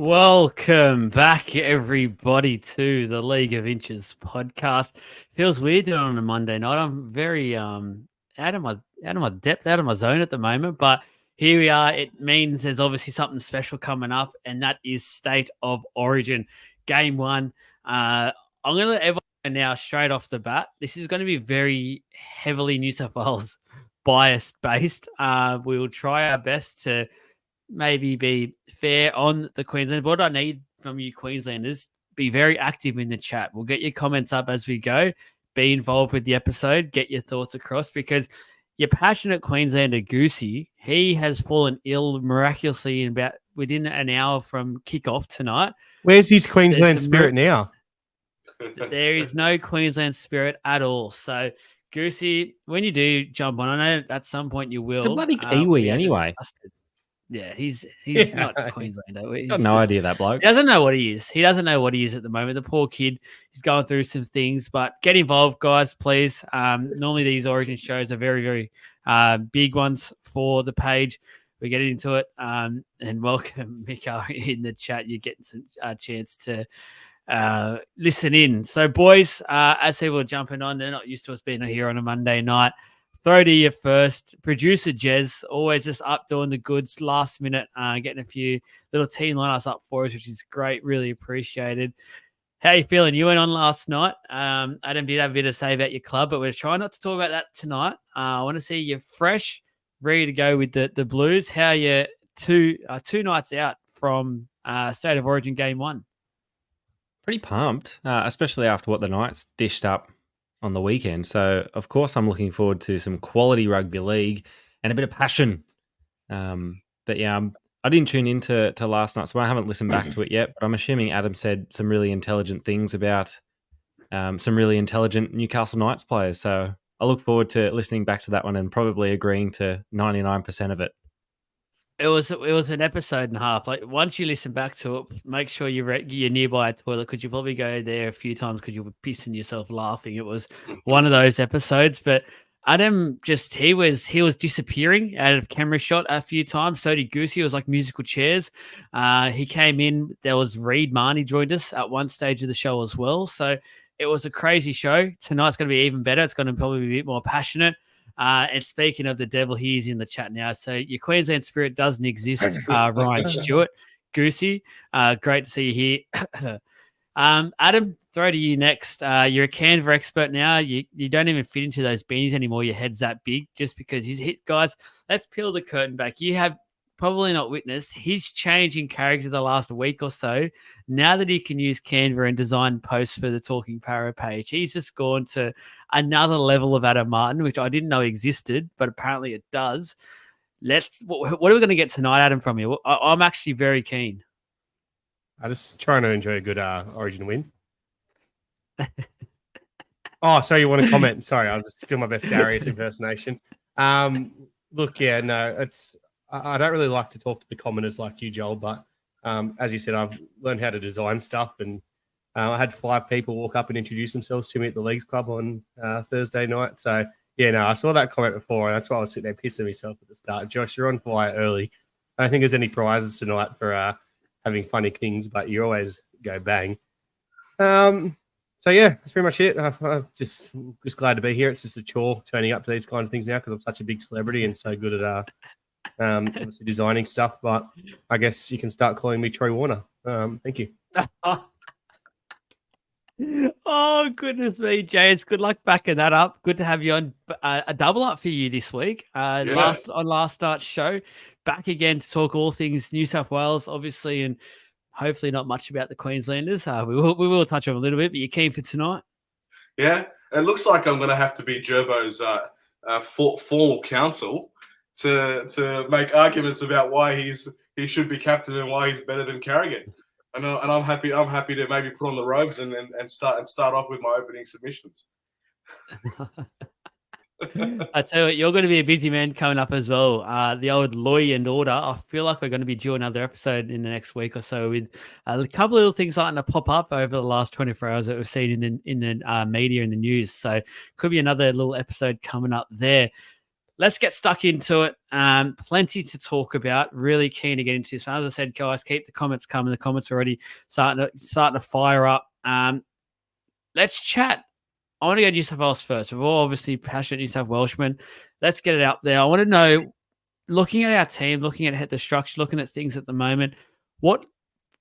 Welcome back, everybody, to the League of Inches podcast. Feels weird doing it on a Monday night. I'm very out of my depth, out of my zone at the moment, but here we are. It means there's obviously something special coming up, and that is State of Origin, Game 1. I'm going to let everyone know now straight off the bat. This is going to be very heavily New South Wales biased based. We will try our best to maybe be fair on the Queensland. What I need from you Queenslanders, be very active in the chat. We'll get your comments up as we go. Be involved with the episode. Get your thoughts across because your passionate Queenslander Goosey, he has fallen ill miraculously within an hour from kickoff tonight. Where's his Queensland spirit now? There is no Queensland spirit at all. So, Goosey, when you do jump on, I know at some point you will. It's a bloody Kiwi anyway. Yeah, he's not Queenslander. He's got no idea that bloke. He doesn't know what he is. He doesn't know what he is at the moment. The poor kid, he's going through some things. But get involved, guys, please. Normally these Origin shows are very, very big ones for the page. We get into it. And welcome, Miko, in the chat. You're getting some chance to listen in. So, boys, as people are jumping on, they're not used to us being here on a Monday night. Throw to you first. Producer Jez, always just up doing the goods last minute, getting a few little team lineups up for us, which is great. Really appreciated. How you feeling? You went on last night. Adam did have a bit to say about your club, but we're trying not to talk about that tonight. I want to see you fresh, ready to go with the Blues. How are you two nights out from State of Origin Game 1? Pretty pumped, especially after what the Knights dished up on the weekend. So, of course, I'm looking forward to some quality rugby league and a bit of passion. But yeah, I didn't tune into last night, so I haven't listened back to it yet. But I'm assuming Adam said some really intelligent things about some really intelligent Newcastle Knights players. So I look forward to listening back to that one and probably agreeing to 99% of it. It was an episode and a half. Like once you listen back to it, make sure you're nearby a toilet because you probably go there a few times because you were pissing yourself laughing. It was one of those episodes. But Adam he was disappearing out of camera shot a few times. So did Goosey. It was like musical chairs. He came in. There was Reed Marnie joined us at one stage of the show as well. So it was a crazy show. Tonight's going to be even better. It's going to probably be a bit more passionate. And speaking of the devil, he's in the chat now. So your Queensland spirit doesn't exist, Ryan Stewart. Goosey, great to see you here. Adam, throw to you next. You're a Canva expert now. You don't even fit into those beanies anymore. Your head's that big just because he's hit. Guys, let's peel the curtain back. You have probably not witnessed his change in character the last week or so. Now that he can use Canva and design posts for the Talking Para page, he's just gone to another level of Adam Martin, which I didn't know existed, but apparently it does. What are we going to get tonight, Adam, from you? I'm actually very keen. I'm just trying to enjoy a good Origin win. Oh, so you want to comment? Sorry, I was still my best Darius impersonation. Look, yeah, no, I don't really like to talk to the commoners like you, Joel, but as you said, I've learned how to design stuff, and I had 5 people walk up and introduce themselves to me at the Leagues Club on Thursday night. So, yeah, no, I saw that comment before, and that's why I was sitting there pissing myself at the start. Josh, you're on fire early. I don't think there's any prizes tonight for having funny things, but you always go bang. So, yeah, that's pretty much it. I'm just glad to be here. It's just a chore turning up to these kinds of things now because I'm such a big celebrity and so good at obviously designing stuff, but I guess you can start calling me Troy Warner. Thank you. Oh, goodness me, James. Good luck backing that up. Good to have you on. A double up for you this week. Last night's show. Back again to talk all things New South Wales, obviously, and hopefully not much about the Queenslanders. We will touch on a little bit, but you're keen for tonight? Yeah, it looks like I'm going to have to be Gerbo's formal counsel to make arguments about why he should be captain and why he's better than Carrigan. And I'm happy to maybe put on the robes and start off with my opening submissions. I tell you what, you're going to be a busy man coming up as well. The old Law and Order. I feel like we're going to be due another episode in the next week or so with a couple of little things starting to pop up over the last 24 hours that we've seen in the media and the news. So could be another little episode coming up there. let's get stuck into it. Plenty to talk about. Really keen to get into this. As I said, guys, keep the comments coming. The comments are already starting to fire up. Let's chat. I want to go New South Wales first. We're all obviously passionate New South Welshmen. Let's get it out there. I want to know, looking at our team, looking at the structure, looking at things at the moment, what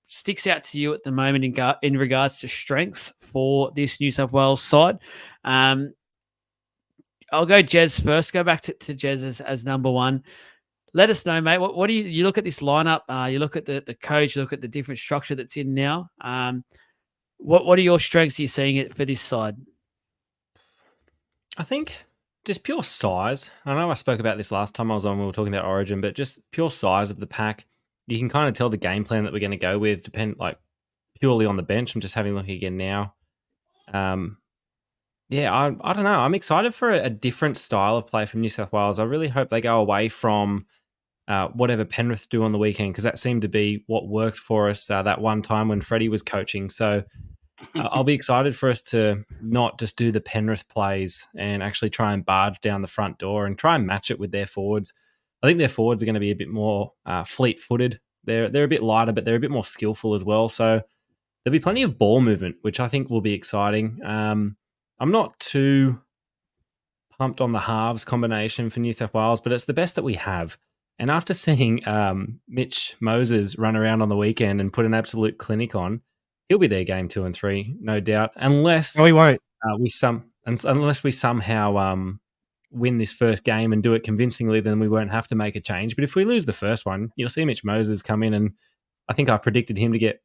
sticks out to you at the moment in regards to strengths for this New South Wales side? I'll go Jez first. Go back to Jez as number one. Let us know, mate. What do you look at this lineup? You look at the coach. You look at the different structure that's in now. What are your strengths you're seeing for this side? I think just pure size. I know I spoke about this last time I was on. We were talking about Origin, but just pure size of the pack. You can kind of tell the game plan that we're going to go with purely on the bench. I'm just having a look again now. I don't know. I'm excited for a different style of play from New South Wales. I really hope they go away from whatever Penrith do on the weekend, because that seemed to be what worked for us that one time when Freddie was coaching. So I'll be excited for us to not just do the Penrith plays and actually try and barge down the front door and try and match it with their forwards. I think their forwards are going to be a bit more fleet-footed. They're a bit lighter, but they're a bit more skillful as well. So there'll be plenty of ball movement, which I think will be exciting. I'm not too pumped on the halves combination for New South Wales, but it's the best that we have. And after seeing Mitch Moses run around on the weekend and put an absolute clinic on, he'll be there game 2 and 3, no doubt. Unless No, he won't. unless we somehow win this first game and do it convincingly, then we won't have to make a change. But if we lose the first one, you'll see Mitch Moses come in, and I think I predicted him to get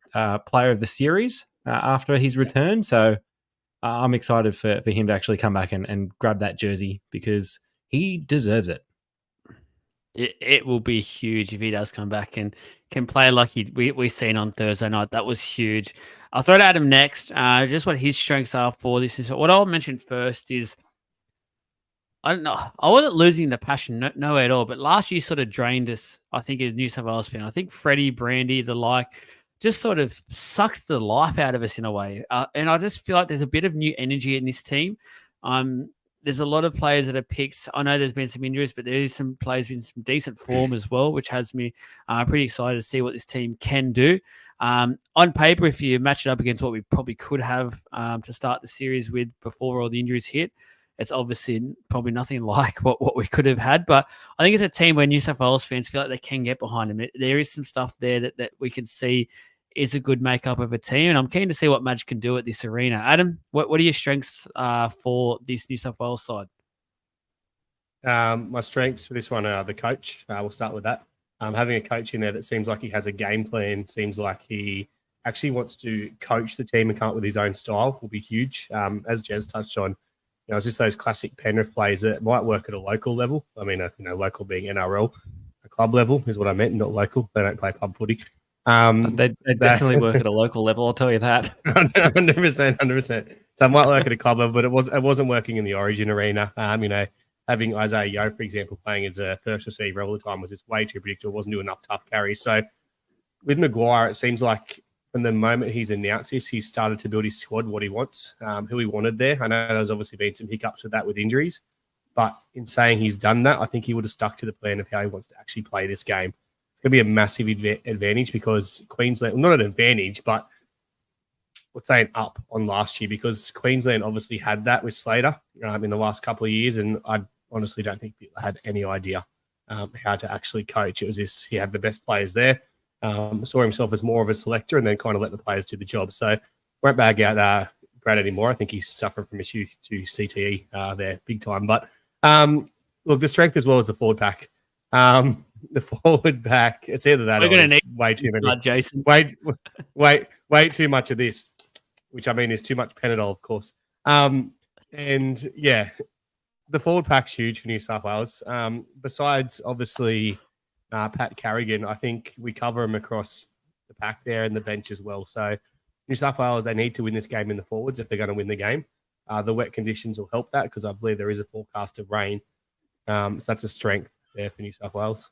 player of the series after his return. So I'm excited for him to actually come back and grab that jersey, because he deserves it. It will be huge if he does come back and can play like we seen on Thursday night. That was huge. I'll throw to Adam next. Just what his strengths are for this. What I'll mention first is, I don't know, I wasn't losing the passion, no way at all. But last year sort of drained us, I think, as New South Wales fan. I think Freddie, Brandy, the like, just sort of sucked the life out of us in a way. And I just feel like there's a bit of new energy in this team. There's a lot of players that are picked. I know there's been some injuries, but there is some players in some decent form as well, which has me pretty excited to see what this team can do. On paper, if you match it up against what we probably could have to start the series with before all the injuries hit, it's obviously probably nothing like what we could have had. But I think it's a team where New South Wales fans feel like they can get behind them. There is some stuff there that we can see is a good makeup of a team, and I'm keen to see what Madge can do at this arena. Adam, what are your strengths for this New South Wales side? My strengths for this one are the coach. We'll start with that. Having a coach in there that seems like he has a game plan, seems like he actually wants to coach the team and come up with his own style will be huge. As Jez touched on, it's just those classic Penrith plays that might work at a local level. I mean, local being NRL, a club level is what I meant, not local. They don't play pub footy. They definitely work at a local level, I'll tell you that. 100%. So it might work at a club level, but it wasn't working in the Origin arena. Having Isaiah Yeo, for example, playing as a first receiver all the time was just way too predictable. Wasn't doing enough tough carries. So with Maguire, it seems like from the moment he's announced this, he's started to build his squad, what he wants, who he wanted there. I know there's obviously been some hiccups with that with injuries, but in saying he's done that, I think he would have stuck to the plan of how he wants to actually play this game. It's going to be a massive advantage, because Queensland, not an advantage, but let's say an up on last year, because Queensland obviously had that with Slater in the last couple of years, and I honestly don't think people had any idea how to actually coach. It was this, he had the best players there, saw himself as more of a selector, and then kind of let the players do the job. So won't bag out Brad anymore. I think he's suffering from issue to CTE there big time. But look, the strength as well as the forward pack. The forward pack, it's either that or it's way too many. Jason. Way too much of this, which I mean is too much Panadol, of course. And yeah, the forward pack's huge for New South Wales. Besides, obviously, Pat Carrigan, I think we cover him across the pack there and the bench as well. So New South Wales, they need to win this game in the forwards if they're going to win the game. The wet conditions will help that, because I believe there is a forecast of rain. So that's a strength there for New South Wales.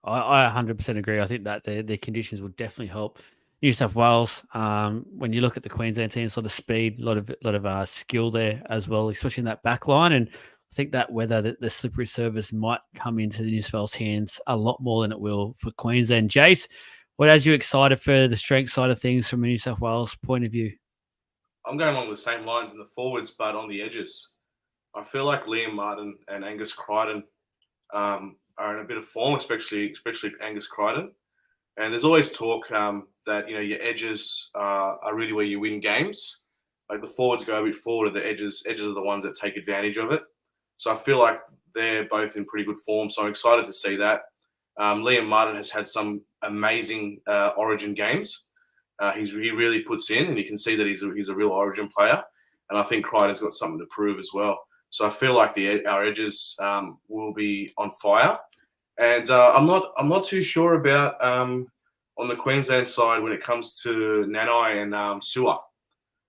I 100% agree. I think that the conditions will definitely help New South Wales. When you look at the Queensland team, sort of speed, a lot of skill there as well, especially in that back line. And I think that whether the slippery service might come into the New South Wales hands a lot more than it will for Queensland. Jace, what has you excited for the strength side of things from a New South Wales point of view? I'm going along the same lines in the forwards, but on the edges. I feel like Liam Martin and Angus Crichton are in a bit of form, especially Angus Crichton. And there's always talk that your edges are really where you win games. Like the forwards go a bit forward, the edges are the ones that take advantage of it. So I feel like they're both in pretty good form. So I'm excited to see that. Liam Martin has had some amazing Origin games. He really puts in, and you can see that he's a real Origin player. And I think Crichton's got something to prove as well. So I feel like our edges will be on fire. And I'm not too sure about on the Queensland side when it comes to Nanai and Sewer.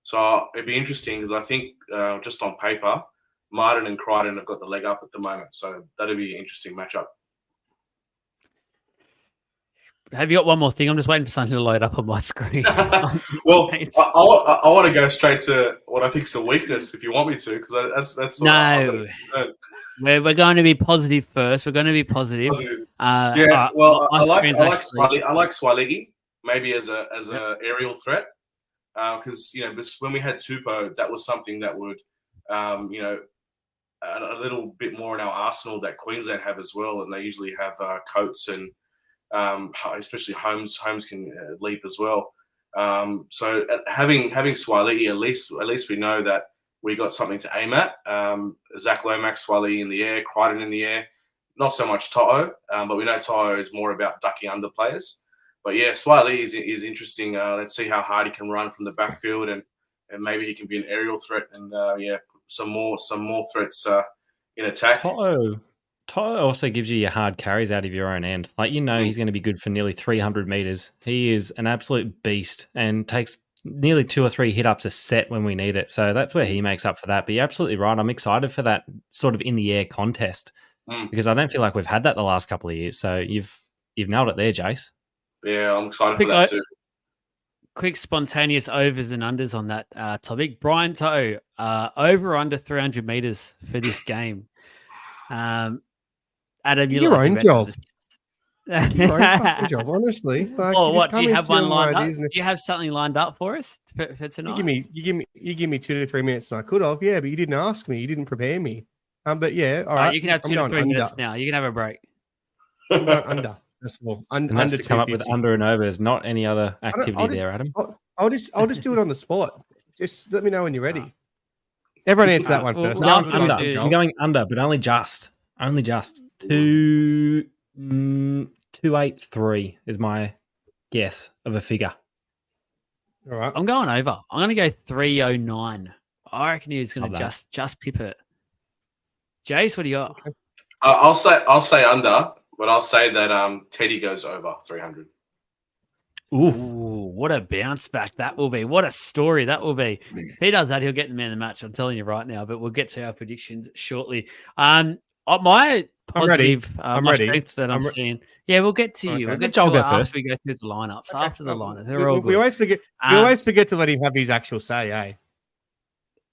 So it'd be interesting because I think just on paper, Martin and Crichton have got the leg up at the moment. So that'd be an interesting matchup. Have you got one more thing? I'm just waiting for something to load up on my screen. Well, I want to go straight to what I think is a weakness, if you want me to, because that's no. We're going to be positive first. We're going to be positive. Yeah. Well, I like Swaligi maybe as a aerial threat, because when we had Tupou, that was something that would a little bit more in our arsenal that Queensland have as well, and they usually have Coates and. Especially Holmes can leap as well. So having Swaligi, at least we know that we got something to aim at. Zach Lomax, Swaligi in the air, Crichton in the air. Not so much To'o, but we know To'o is more about ducking under players. But yeah, Swaligi is interesting. Let's see how hard he can run from the backfield, and maybe he can be an aerial threat. And some more threats in attack. To'o also gives you your hard carries out of your own end. He's going to be good for nearly 300 meters. He is an absolute beast and takes nearly 2 or 3 hit-ups a set when we need it. So that's where he makes up for that. But you're absolutely right. I'm excited for that sort of in-the-air contest because I don't feel like we've had that the last couple of years. So you've nailed it there, Jace. Yeah, I'm excited for that too. Quick spontaneous overs and unders on that topic. Brian To'o, over or under 300 meters for this game? Adam, your own job. Your own fucking job, honestly. What do you have one lined up? Do you have something lined up for us for tonight? You give me 2 to 3 minutes, and I could have, but you didn't ask me. You didn't prepare me. But yeah, all right. You can have 2 to 3 minutes now. You can have a break. I'm going under. That's all. And that's to come up with under and overs, not any other activity there, Adam. I'll just do it on the spot. Just let me know when you're ready. Everyone answer that one first. I'm going under, but only just. 283 is my guess of a figure. All right. I'm going over. I'm going to go 309. I reckon he's going to just pip it. Jace, what do you got? Okay. I'll say under, but I'll say that Teddy goes over 300. Ooh, what a bounce back that will be. What a story that will be. If he does that, he'll get the man of the match. I'm telling you right now, but we'll get to our predictions shortly. My positive, I'm my ready. strengths that I'm seeing. Yeah, we'll get to you. Okay. We'll get to I'll go after first. we go through the lineups. Okay. After the lineups, they're all good. We always forget. We always forget to let him have his actual say, eh?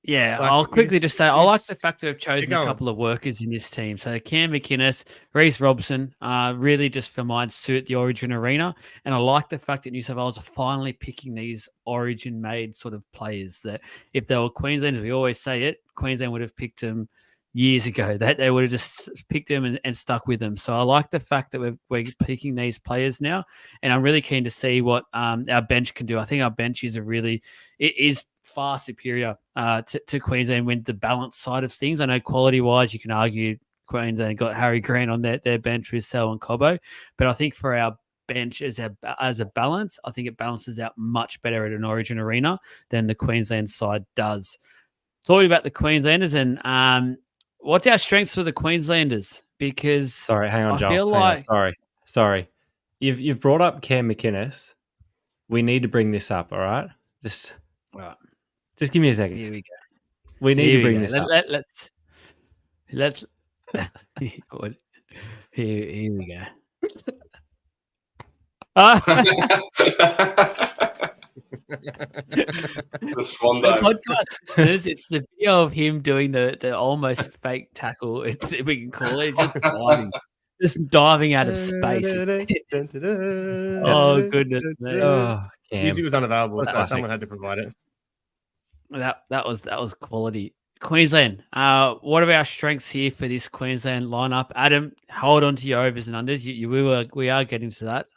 Yeah, Like, I'll quickly just say I like the fact that we've chosen a going. couple of workers in this team. So Cam McInnes, Reece Robson, really just for mine suit the Origin arena. And I like the fact that New South Wales are finally picking these Origin-made sort of players that if they were Queensland, as we always say it, Queensland would have picked them years ago. That they would have just picked them and stuck with them. So I like the fact that we're picking these players now. And I'm really keen to see what our bench can do. I think our bench is it is far superior to Queensland when the balance side of things. I know quality-wise, you can argue Queensland got Harry Grant on their bench with Sel and Cobbo, but I think for our bench as a balance, I think it balances out much better at an Origin arena than the Queensland side does. Talking about the Queenslanders and what's our strengths for the Queenslanders? Because sorry, hang on, Joel. I feel like sorry. You've brought up Cam McInnes. We need to bring this up. All right, just give me a second. Here we go. We need to bring this up. Let's here we go. The The swan For dive. podcast listeners, it's the video of him doing the almost fake tackle. It's, we can call it just diving out of space. Oh goodness me! Oh, Music Cam. was unavailable, What a so classic. someone had to provide it. That was quality. Queensland. What are our strengths here for this Queensland lineup? Adam, hold on to your overs and unders. We are getting to that.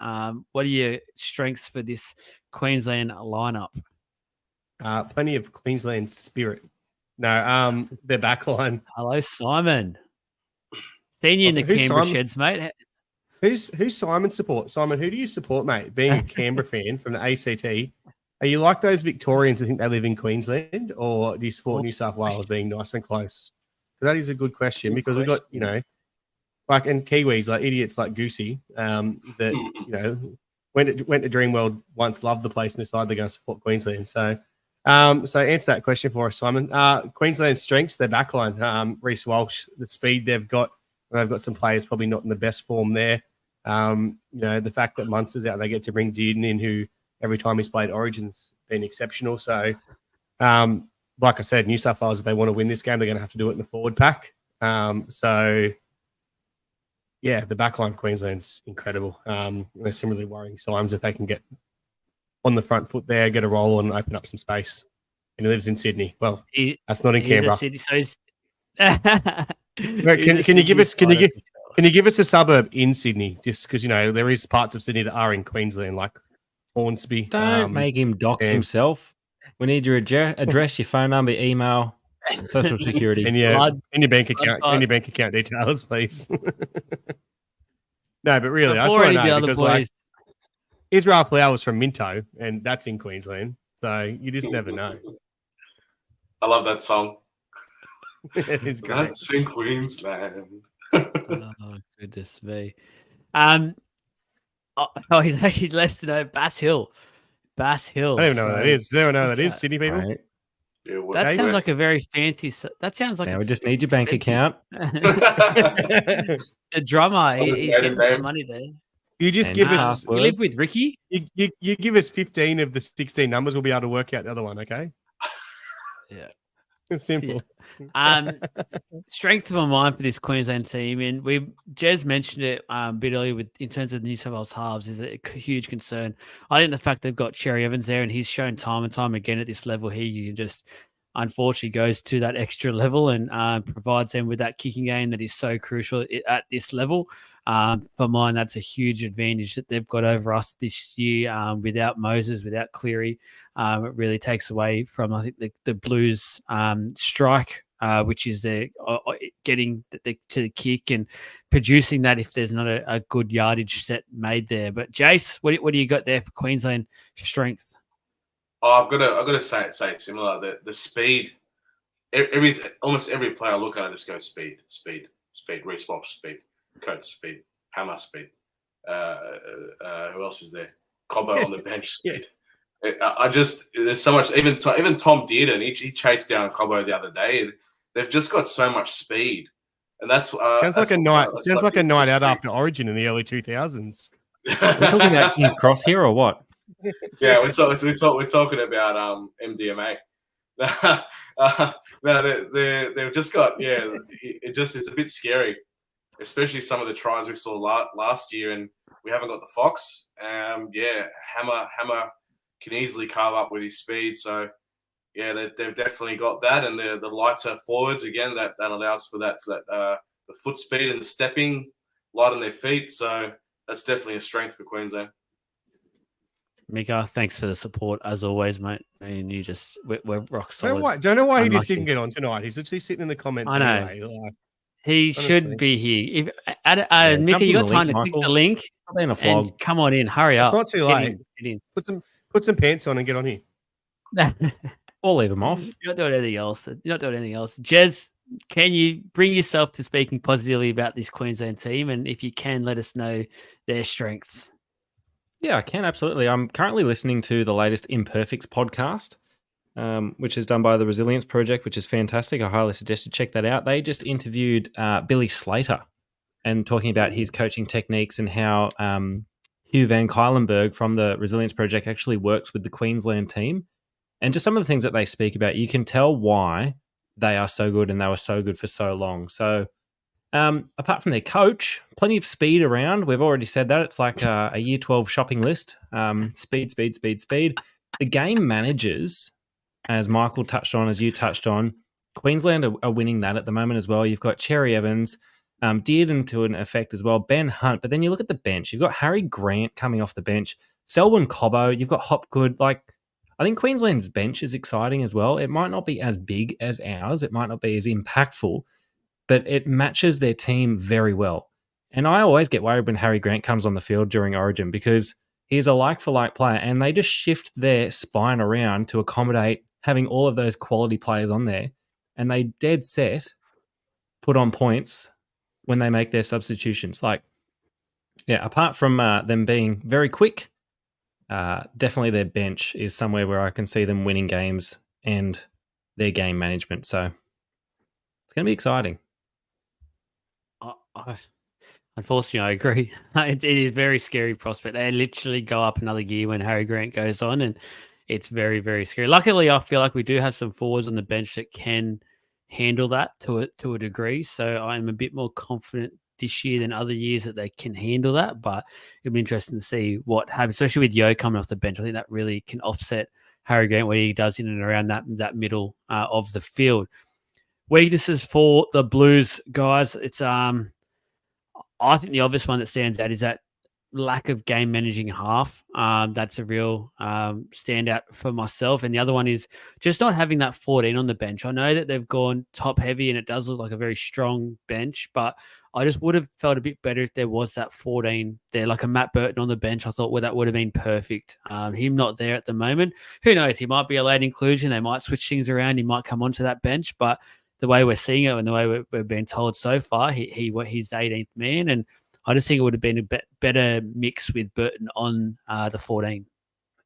What are your strengths for this Queensland lineup? Plenty of Queensland spirit. No, their backline. Hello, Simon. Seen you in the Who's Canberra Simon? sheds, mate. Who's Simon support? Simon, who do you support, mate? Being a Canberra fan from the ACT, are you like those Victorians that think they live in Queensland, or do you support New South Wales being nice and close? That is a good question because we've got, like, and Kiwis, like idiots like Goosey, that, went to Dreamworld once, loved the place and decided they're going to support Queensland. So, answer that question for us, Simon. Queensland's strengths, their backline, Reece Walsh, the speed they've got some players probably not in the best form there. The fact that Munster's out, they get to bring Dearden in, who every time he's played Origin's been exceptional. So, like I said, New South Wales, if they want to win this game, they're going to have to do it in the forward pack. The backline of Queensland's incredible. There's some really worrying signs if they can get on the front foot there, get a roll and open up some space. And he lives in Sydney. Well, that's not in Canberra. Sydney, so he's Can you give us a suburb in Sydney? Just because there is parts of Sydney that are in Queensland, like Hornsby. Don't make him dox himself. We need your address, your phone number, email, social security, and your bank account, and your bank account details, please. No, but really, I just want to know because like Israel Folau was from Minto, and that's in Queensland, so you just never know. I love that song. It is great. That's in Queensland. Oh goodness me. He's actually less to know Bass Hill. Bass Hill. I don't even know what that is. Does anyone know what that is? Sydney people? Right. Yeah, That sounds like a very fancy. That sounds like Now we just need your bank account. The drummer, just he's made a getting name. some money there. You just And give us. You live with Ricky. You give us 15 of the 16 numbers. We'll be able to work out the other one. Okay. Yeah. It's simple. Strength of my mind for this Queensland team, and Jez mentioned it a bit earlier in terms of the New South Wales halves, is a huge concern. I think the fact they've got Cherry Evans there, and he's shown time and time again at this level, he just unfortunately goes to that extra level and provides them with that kicking game that is so crucial at this level. For mine, that's a huge advantage that they've got over us this year. Without Moses, without Cleary, it really takes away from, I think, the Blues strike, which is getting to the kick and producing that if there's not a good yardage set made there. But Jace, what do you got there for Queensland strength? Oh, I've got to say similar. The speed. Almost every player I look at, I just go speed. Reece Walsh speed. Coach speed. Hammer speed. Who else is there? Cobbo on the bench speed. There's so much. Even Tom Dearden, he chased down Cobbo the other day. They've just got so much speed, and that's sounds like a night out after Origin in the early 2000s. We're talking about King's Cross here or what? Yeah, we're talking about MDMA. No, they've just got it's a bit scary, especially some of the tries we saw last year, and we haven't got the Fox. Hammer can easily carve up with his speed, so yeah, they've definitely got that, and the lighter forwards again that allows for that the foot speed and the stepping light on their feet, so that's definitely a strength for Queensland. Mika, thanks for the support as always, mate. And we're rock solid. Don't know why he just didn't get on tonight. He's literally sitting in the comments. I know. Anyway. He honestly. should be here. If Mika, you got time to click the link In a and flog. come on in. Hurry up. It's not too late. Get in. Put some pants on and get on here. Or leave them off. You're not doing anything else. Jez, can you bring yourself to speaking positively about this Queensland team? And if you can, let us know their strengths. Yeah, I can, absolutely. I'm currently listening to the latest Imperfects podcast, which is done by the Resilience Project, which is fantastic. I highly suggest you check that out. They just interviewed Billy Slater and talking about his coaching techniques and how Hugh Van Cuylenberg from the Resilience Project actually works with the Queensland team. And just some of the things that they speak about, you can tell why they are so good and they were so good for so long. So apart from their coach, plenty of speed around. We've already said that. It's like a year 12 shopping list. Speed, speed, speed, speed. The game managers, as Michael touched on, as you touched on, Queensland are winning that at the moment as well. You've got Cherry Evans, Dearden to an effect as well, Ben Hunt. But then you look at the bench. You've got Harry Grant coming off the bench, Selwyn Cobbo. You've got Hopgood. Like, I think Queensland's bench is exciting as well. It might not be as big as ours. It might not be as impactful, but it matches their team very well. And I always get worried when Harry Grant comes on the field during Origin because he's a like-for-like player, and they just shift their spine around to accommodate having all of those quality players on there, and they dead set put on points when they make their substitutions. Like, yeah, apart from them being very quick, definitely their bench is somewhere where I can see them winning games and their game management. So it's going to be exciting. Unfortunately, I agree. It is a very scary prospect. They literally go up another gear when Harry Grant goes on, and it's very, very scary. Luckily, I feel like we do have some forwards on the bench that can handle that to a degree. So I'm a bit more confident this year than other years that they can handle that. But it'll be interesting to see what happens, especially with Yo coming off the bench. I think that really can offset Harry Grant what he does in and around that middle of the field. Weaknesses for the Blues, guys. It's I think the obvious one that stands out is that lack of game managing half. That's a real standout for myself. And the other one is just not having that 14 on the bench. I know that they've gone top heavy and it does look like a very strong bench, but I just would have felt a bit better if there was that 14 there, like a Matt Burton on the bench. I thought, well, that would have been perfect. Him not there at the moment. Who knows? He might be a late inclusion. They might switch things around. He might come onto that bench, but the way we're seeing it and the way we're being told so far, he's 18th man, and I just think it would have been a better mix with Burton on the 14.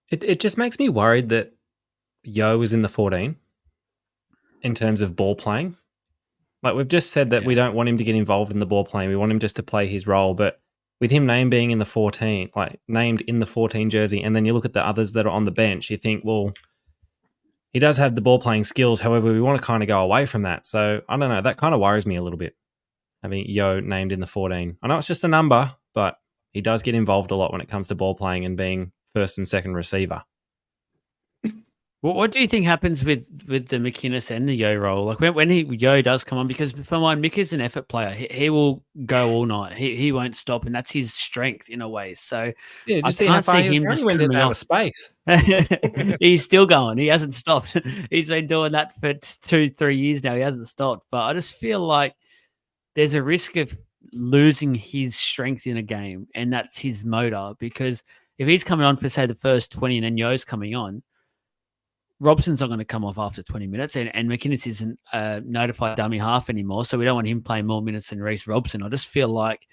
It just makes me worried that Yo is in the 14 in terms of ball playing. Like we've just said that we don't want him to get involved in the ball playing. We want him just to play his role. But with him named in the 14 jersey, and then you look at the others that are on the bench, you think, well, he does have the ball playing skills. However, we want to kind of go away from that. So I don't know. That kind of worries me a little bit, having Yo named in the 14. I know it's just a number, but he does get involved a lot when it comes to ball playing and being first and second receiver. What do you think happens with the McInnes and the Yo role? Like when Yo does come on, because for mine, Mick is an effort player. He will go all night. He won't stop, and that's his strength in a way. So yeah, just I see how can't far see him just coming out off of space. He's still going. He hasn't stopped. He's been doing that for 2-3 years now. He hasn't stopped. But I just feel like there's a risk of losing his strength in a game, and that's his motor. Because if he's coming on for, say, the first 20 and then Yo's coming on, Robson's not going to come off after 20 minutes, and McInnes isn't a notified dummy half anymore, so we don't want him playing more minutes than Reece Robson. I just feel like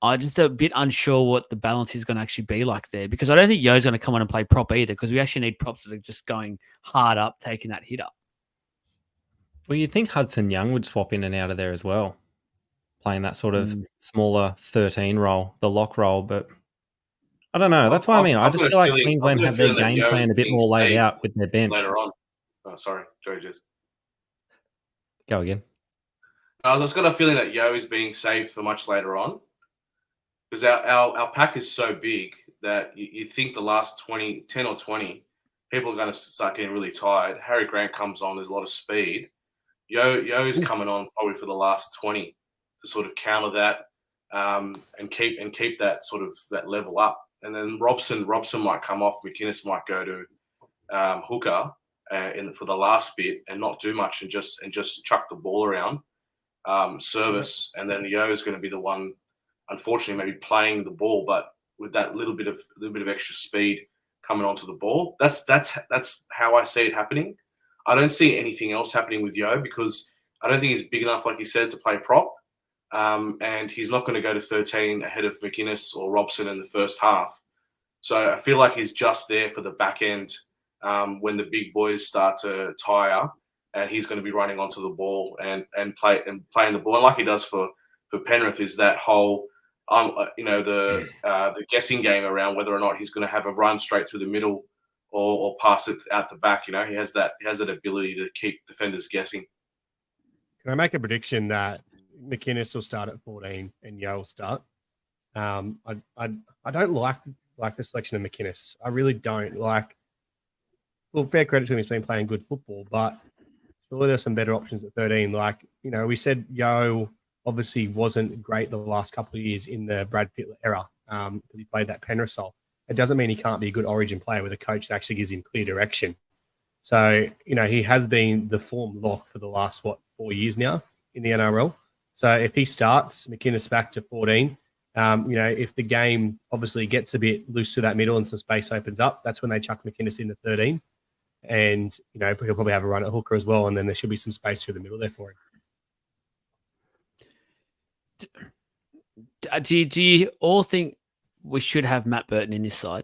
I'm just a bit unsure what the balance is going to actually be like there, because I don't think Yo's going to come on and play prop either, because we actually need props that are just going hard up, taking that hit up. Well, you'd think Hudson Young would swap in and out of there as well, playing that sort of smaller 13 role, the lock role, but I don't know. That's what I mean. I just feel like Queensland have their game plan a bit more laid out with their bench. Later on. Oh, sorry, Joey Jez. Go again. I was got a feeling that Yo is being saved for much later on, because our pack is so big that you think the last 10 or 20, people are going to start getting really tired. Harry Grant comes on. There's a lot of speed. Yo is coming on probably for the last 20 to sort of counter that and keep that sort of that level up. And then Robson might come off. McInnes might go to hooker for the last bit and not do much and just chuck the ball around service. And then Yo is going to be the one, unfortunately, maybe playing the ball, but with that little bit of extra speed coming onto the ball. That's how I see it happening. I don't see anything else happening with Yo, because I don't think he's big enough, like you said, to play prop. And he's not going to go to 13 ahead of McInnes or Robson in the first half. So I feel like he's just there for the back end when the big boys start to tire, and he's going to be running onto the ball and playing the ball. And like he does for Penrith, is that whole the guessing game around whether or not he's going to have a run straight through the middle or pass it out the back. You know, he has that ability to keep defenders guessing. Can I make a prediction that McInnes will start at 14 and Yeo will start? I don't like the selection of McInnes. I really don't like. Well, fair credit to him, he's been playing good football, but surely there's some better options at 13. Like, you know, we said Yeo obviously wasn't great the last couple of years in the Brad Fittler era because he played that Penrith role. It doesn't mean he can't be a good Origin player with a coach that actually gives him clear direction. So, you know, he has been the form lock for the last, 4 years now in the NRL. So if he starts, McInnes back to 14, you know, if the game obviously gets a bit loose to that middle and some space opens up, that's when they chuck McInnes into 13. And, you know, he'll probably have a run at hooker as well. And then there should be some space through the middle there for him. Do you all think we should have Matt Burton in this side?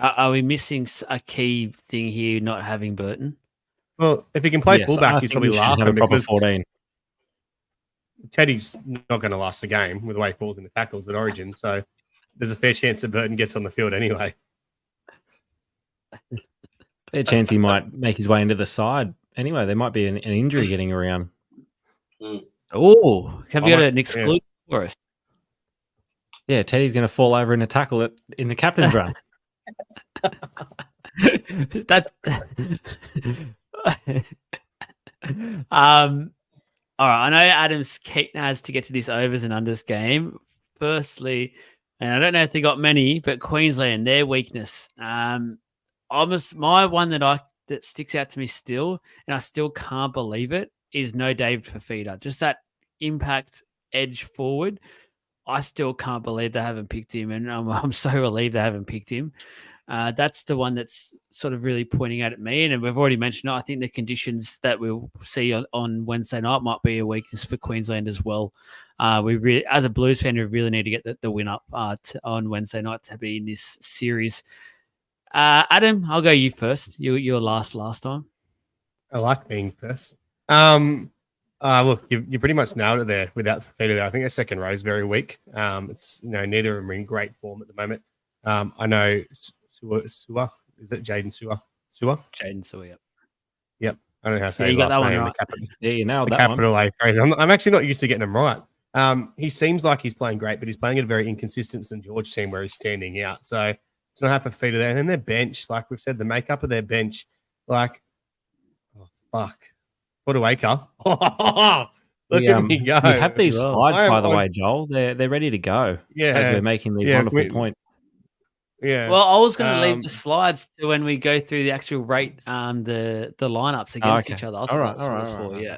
Are we missing a key thing here, not having Burton? Well, if he can play Yes, fullback, I he's think probably we should have laughing a proper because 14. Teddy's not going to last the game with the way he falls into tackles at Origin. So there's a fair chance that Burton gets on the field anyway. Fair chance he might make his way into the side. Anyway, there might be an injury getting around. Oh, have you got an exclusive for us? Yeah, Teddy's going to fall over in a tackle in the captain's run. That's all right. I know Adam's keen has to get to this overs and unders game. Firstly, and I don't know if they got many, but Queensland, their weakness. Almost my one that sticks out to me still, and I still can't believe it, is no David Fafita. Just that impact edge forward. I still can't believe they haven't picked him, and I'm so relieved they haven't picked him. That's the one that's sort of really pointing out at me. And we've already mentioned it. I think the conditions that we'll see on Wednesday night might be a weakness for Queensland as well. As a Blues fan, we really need to get the win up on Wednesday night to be in this series. Adam, I'll go you first. You were last time. I like being first. Look, you pretty much nailed it there without Fafita there. I think their second row is very weak. It's, you know, neither of them are in great form at the moment. I know Su'a. Is it Jaden Su'a? Jaden Su'a, Yep. I don't know how to say his you got last that name. one right. Yeah, you nailed The that capital A phrase. I'm actually not used to getting them right. He seems like he's playing great, but he's playing at a very inconsistent St. George team where he's standing out. So it's not have Fafita there. And then their bench, like we've said, the makeup of their bench, like, oh, fuck. What a wake up. Look at me go. We have these slides, by the I'm- way, Joel. They're ready to go Yeah. as we're making these wonderful points. Yeah. Well, I was going to leave the slides to when we go through the actual rate, the lineups against okay. each other. I All thought right, that's what it was all for. right. Yeah,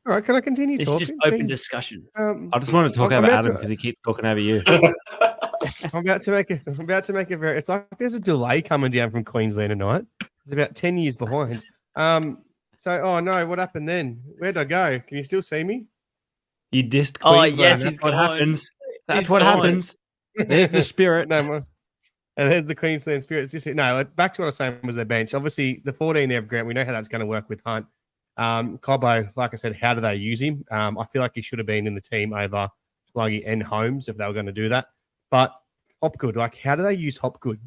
All right. Can I continue it's talking? just open Jeez. discussion. I just wanted to talk I'm over about Adam to- because he keeps talking over you. I'm about to make it very. It's like there's a delay coming down from Queensland tonight. It's about 10 years behind. Oh no, what happened then? Where'd I go? Can you still see me? You dissed Oh, Queensland. yes, That's he's what gone. happens. That's He's what gone. happens. There's the spirit. No, and there's the Queensland spirit. It's just, no, back to what I was saying was their bench. Obviously, the 14 there, Grant, we know how that's going to work with Hunt. Cobbo, like I said, how do they use him? I feel like he should have been in the team over Sluggy and Holmes if they were going to do that. But Hopgood, like, how do they use Hopgood?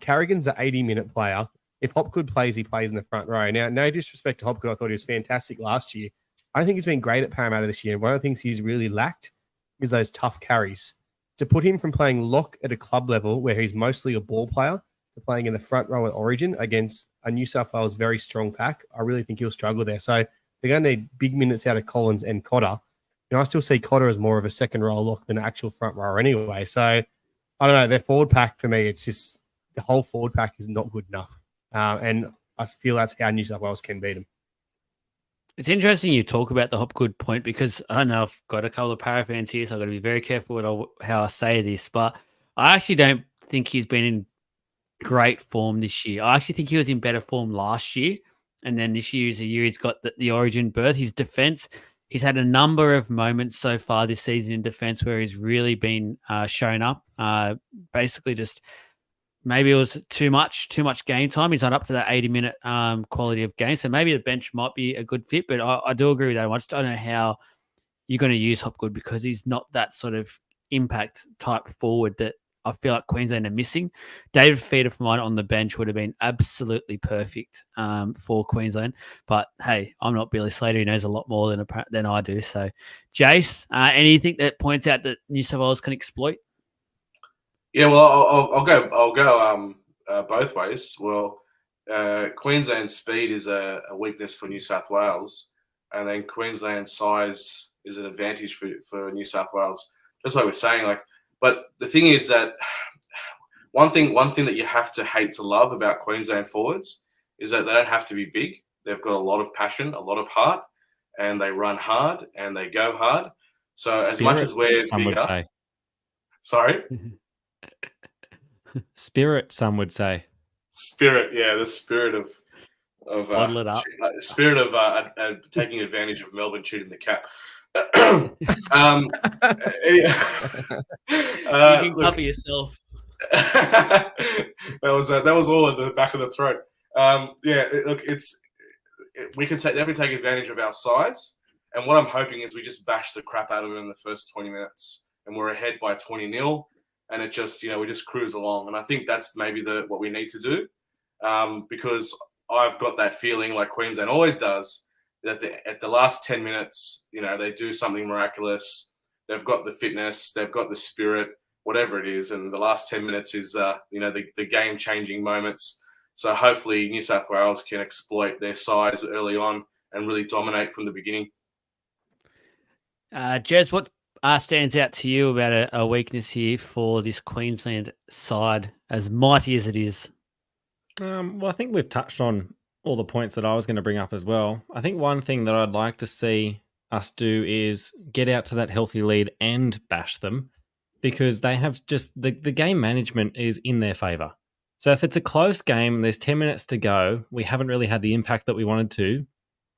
Carrigan's an 80-minute player. If Hopgood plays, he plays in the front row. Now, no disrespect to Hopgood, I thought he was fantastic last year. I think he's been great at Parramatta this year. And one of the things he's really lacked is those tough carries. To put him from playing lock at a club level where he's mostly a ball player to playing in the front row at Origin against a New South Wales very strong pack, I really think he'll struggle there. So they're going to need big minutes out of Collins and Cotter. You know, I still see Cotter as more of a second row lock than an actual front row anyway. So I don't know. Their forward pack for me, it's just the whole forward pack is not good enough. And I feel that's how New South Wales can beat them. It's interesting you talk about the Hopgood point because I know I've got a couple of Para fans here, so I've got to be very careful with how I say this. But I actually don't think he's been in great form this year. I actually think he was in better form last year. And then this year is a year he's got the Origin berth. His defense, he's had a number of moments so far this season in defense where he's really been shown up. Basically just maybe it was too much game time. He's not up to that 80-minute quality of game. So maybe the bench might be a good fit, but I do agree with that. I just don't know how you're going to use Hopgood because he's not that sort of impact type forward that I feel like Queensland are missing. David Feeder for mine on the bench would have been absolutely perfect for Queensland. But hey, I'm not Billy Slater. He knows a lot more than I do. So, Jace, anything that points out that New South Wales can exploit? Yeah, well, I'll go both ways. Well, Queensland's speed is a weakness for New South Wales, and then Queensland's size is an advantage for New South Wales. Just like we're saying, like, but the thing is that one thing that you have to hate to love about Queensland forwards is that they don't have to be big. They've got a lot of passion, a lot of heart, and they run hard and they go hard. So as much as we're bigger, sorry. Spirit, some would say. Spirit, yeah, the spirit of Bottle it up. spirit of taking advantage of Melbourne cheating the cap. You can cover yourself. that was all in the back of the throat. Look, we can definitely take advantage of our size, and what I'm hoping is we just bash the crap out of them in the first 20 minutes, and we're ahead by 20-0. And it just, we just cruise along. And I think that's maybe what we need to do, because I've got that feeling, like Queensland always does, that at the last 10 minutes, they do something miraculous. They've got the fitness, they've got the spirit, whatever it is. And the last 10 minutes is, the game-changing moments. So hopefully New South Wales can exploit their size early on and really dominate from the beginning. Jez, what stands out to you about a weakness here for this Queensland side, as mighty as it is? Well, I think we've touched on all the points that I was going to bring up as well. I think one thing that I'd like to see us do is get out to that healthy lead and bash them, because they have just the game management is in their favour. So if it's a close game and there's 10 minutes to go, we haven't really had the impact that we wanted to,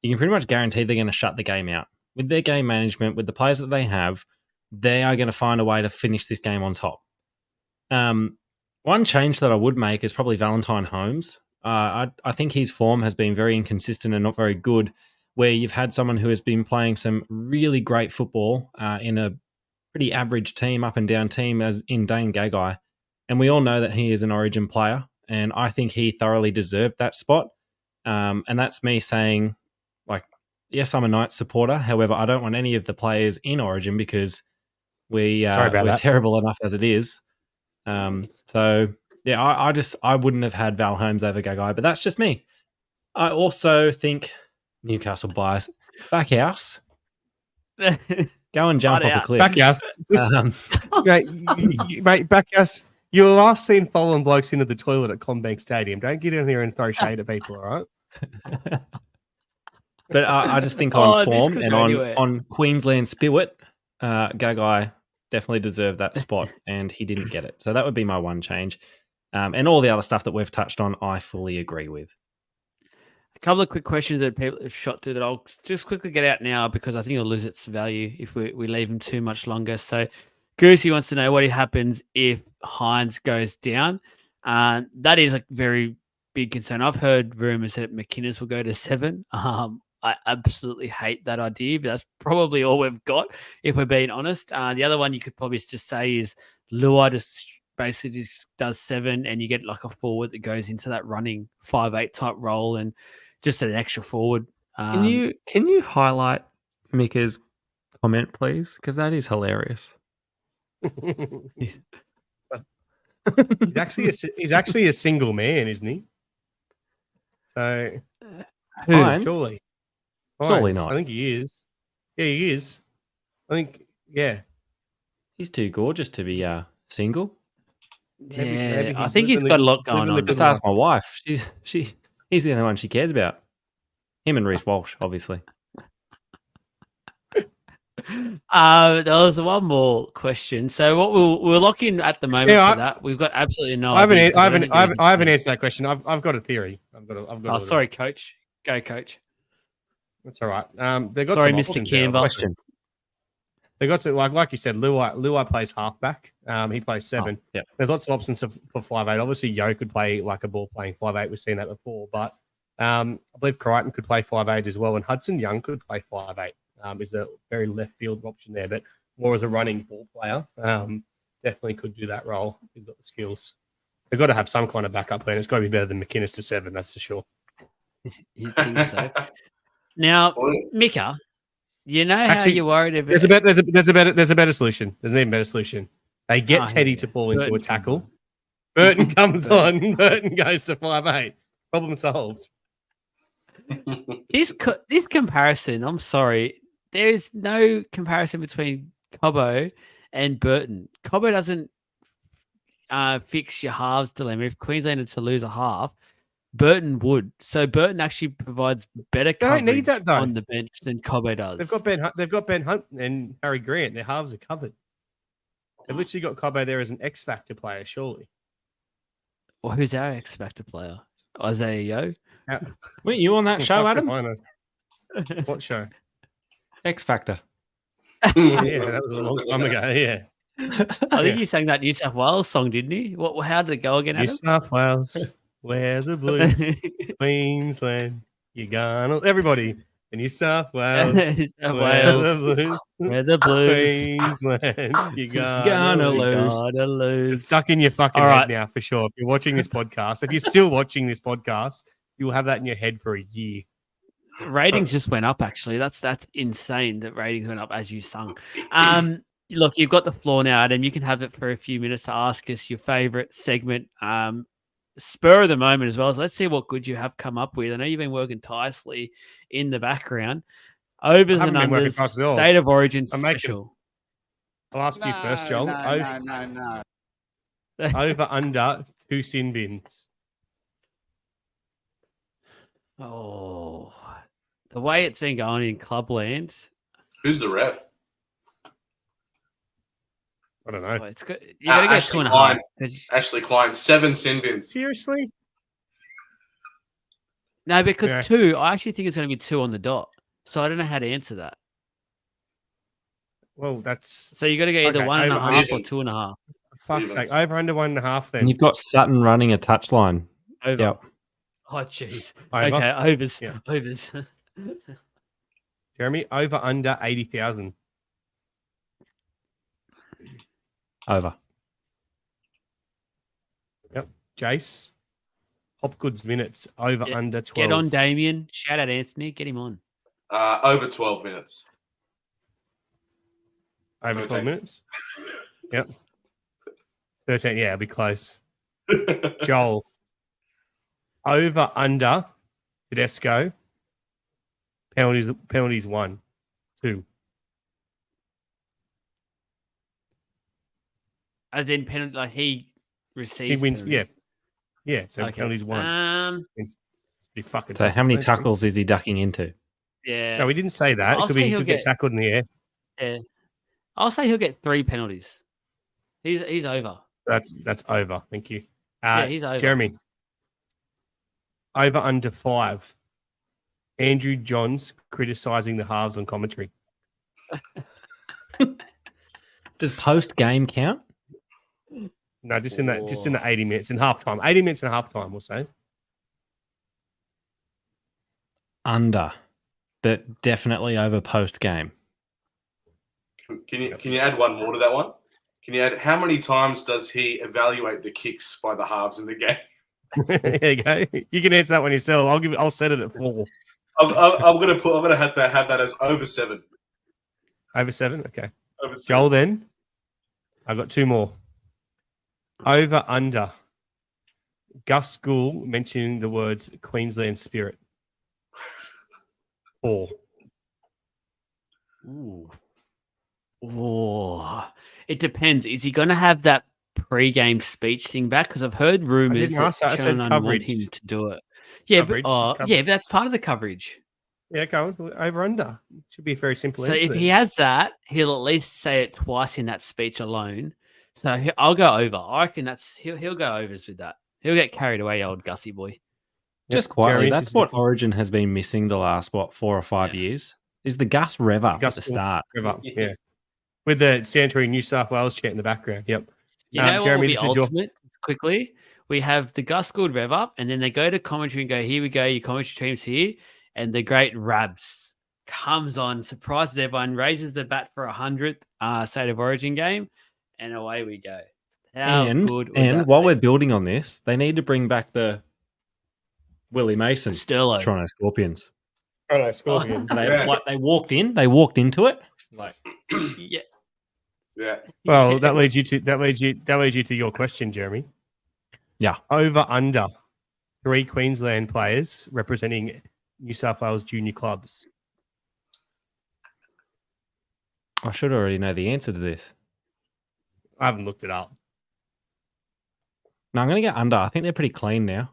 you can pretty much guarantee they're going to shut the game out. With their game management, with the players that they have, they are going to find a way to finish this game on top. One change that I would make is probably Valentine Holmes. I think his form has been very inconsistent and not very good, where you've had someone who has been playing some really great football in a pretty average team, up and down team, as in Dane Gagai. And we all know that he is an Origin player, and I think he thoroughly deserved that spot. And that's me saying, like, yes, I'm a Knights supporter. However, I don't want any of the players in Origin because we're terrible enough as it is. So yeah, I wouldn't have had Val Holmes over Gagai, but that's just me. I also think Newcastle buys Backhouse. Go and jump off a cliff. Backhouse. Mate, Backhouse. You were last seen following blokes into the toilet at CommBank Stadium. Don't get in here and throw shade at people, all right? But I just think on form and on Queensland spirit, Gagai definitely deserved that spot, and he didn't get it. So that would be my one change. And all the other stuff that we've touched on, I fully agree with. A couple of quick questions that people have shot through that I'll just quickly get out now, because I think it'll lose its value if we leave him too much longer. So Goosey wants to know what happens if Hines goes down. That is a very big concern. I've heard rumours that McInnes will go to 7. I absolutely hate that idea, but that's probably all we've got, if we're being honest. The other one you could probably just say is Luai just basically just does 7, and you get like a forward that goes into that running 5'8" type role and just an extra forward. Can you highlight Mika's comment, please? Because that is hilarious. He's actually a single man, isn't he? So Hines? Surely not. I think he is. Yeah, he is. I think, yeah. He's too gorgeous to be single. Maybe I think he's got a lot going on. Just ask my wife. He's the only one she cares about. Him and Reece Walsh, obviously. There was one more question. So what we're locking at the moment for that. We've got absolutely no idea. I haven't answered that question. I've got a theory. Sorry, Coach. Go, Coach. That's all right. They got sorry, some Mr. Campbell. Question. They got some, like you said, Luai plays halfback. He plays 7. Oh, yeah. There's lots of options for 5'8". Obviously, Yo could play like a ball playing 5'8". We've seen that before, but I believe Crichton could play 5'8" as well, and Hudson Young could play 5'8". Is a very left field option there, but more as a running ball player. definitely could do that role. He's got the skills. They've got to have some kind of backup plan. It's got to be better than McInnes to 7, that's for sure. You think so? Now, Well, Mika, you know how Actually, you're worried about. There's a better solution. There's an even better solution. They get Oh, Teddy yeah. to fall into Burton a comes tackle. on. Burton comes on. Burton goes to 5'8". Problem solved. This comparison, I'm sorry, there is no comparison between Cobbo and Burton. Cobbo doesn't fix your halves dilemma. If Queensland are to lose a half, Burton would. So Burton actually provides better They don't coverage need that, though. on the bench than Cobbo does. They've got Ben Hunt and Harry Grant. Their halves are covered. They've literally got Cobbo there as an X Factor player, surely. Well, who's our X Factor player? Isaiah Yo. Weren't you on that Oh, show, fuck Adam? if I know. What show? X Factor. Yeah, that was a long time ago. Yeah. I think he sang that New South Wales song, didn't he? How did it go again, New Adam? South Wales, where the blues, Queensland, you gonna everybody in New South Wales, New South where the Wales, blues, where the Blues Queensland, you Gonna gonna lose. gotta lose. It's stuck in your fucking All head right. now for sure. If you're watching this podcast, if you're still watching this podcast, you will have that in your head for a year. Ratings just went up. Actually, that's insane. That ratings went up as you sung. Look, you've got the floor now, Adam. You can have it for a few minutes to ask us your favorite segment. Spur of the moment as well. So let's see what good you have come up with. I know you've been working tirelessly in the background. Overs and haven't been working unders, tirelessly at all. State of Origin I'm making- special. I'll ask you first, Joel. No. Over under 2 sin bins. Oh, the way it's been going in Clubland, Who's the ref? I don't know. oh, it's good. You got to go Ashley 2.5. Klein. 'cause- Ashley Klein, 7 sin bins. Seriously? No, because Yeah. 2, I actually think it's going to be 2 on the dot. So I don't know how to answer that. Well, that's So you got to go either Okay, 1.5 or even. 2.5. for fuck's Evens. sake. Over under 1.5 then. And you've got Sutton running a touchline. Over. Yep. Oh, jeez. Over. Okay, overs. Yeah. Overs. Jeremy, over under 80,000. Over. Jace, Hopgood's minutes over Yeah, under 12. Get on Damien. Shout out Anthony. Get him on. Over 12 minutes. Over 12 13. minutes. Yep. 13. Yeah, it'll be close. Joel, over under Tedesco. Penalties 1, 2. As in penalty, like he receives. He wins. penalty. Yeah. So Okay. penalties 1. Be fucking So how many self-explanatory. tackles is he ducking into? Yeah. No, we didn't say that. I'll It could say be he he'll could get get- tackled in the air. Yeah. I'll say he'll get 3 penalties. He's over. That's over. Thank you. Yeah, he's over. Jeremy, over under 5. Andrew Johns criticizing the halves on commentary. Does post game count? No, just in the 80 minutes in halftime. 80 minutes in halftime, we'll say. Under, but definitely over post game. Can you add one more to that one? Can you add how many times does he evaluate the kicks by the halves in the game? There you go. You can answer that one yourself. I'll set it at 4. I'm gonna have that as over 7. Over 7? Okay. Over 7. Joel, then. I've got 2 more. Over under. Gus School mentioning the words Queensland spirit. 4. Ooh. Oh, it depends. Is he going to have that pre-game speech thing back? Because I've heard rumors didn't that ask that. I said Shannon want coverage. him to do it. Yeah, Coverage, but just yeah, but that's part of the coverage. Yeah, go on. Over under. Should be a very simple So answer. if then. he has that, he'll at least say it twice in that speech alone. So I'll go over. I reckon he'll go overs with that. He'll get carried away, old Gussie boy. Yep. Just quietly, Jeremy, that's this is what your- Origin has been missing the last 4 or 5 years. Is the Gus rev up Gus at the will start? rev up, yeah. With the Santorini New South Wales chant in the background. Yep. You know what Jeremy, will be this is your- ultimate? Quickly, we have the Gus Gould rev up, and then they go to commentary and go, "Here we go, your commentary team's here," and the great Rabs comes on, surprises everyone, raises the bat for 100th State of Origin game, and away we go. How good would And that while be? we're building on this, they need to bring back the Willie Mason Sterlo. Toronto Scorpions. Oh no, Scorpion. They, Yeah. like, they walked into it. Like, Yeah. Yeah. Well, that leads you to your question, Jeremy. Yeah. Over under 3 Queensland players representing New South Wales junior clubs. I should already know the answer to this. I haven't looked it up. No, I'm going to go under. I think they're pretty clean now.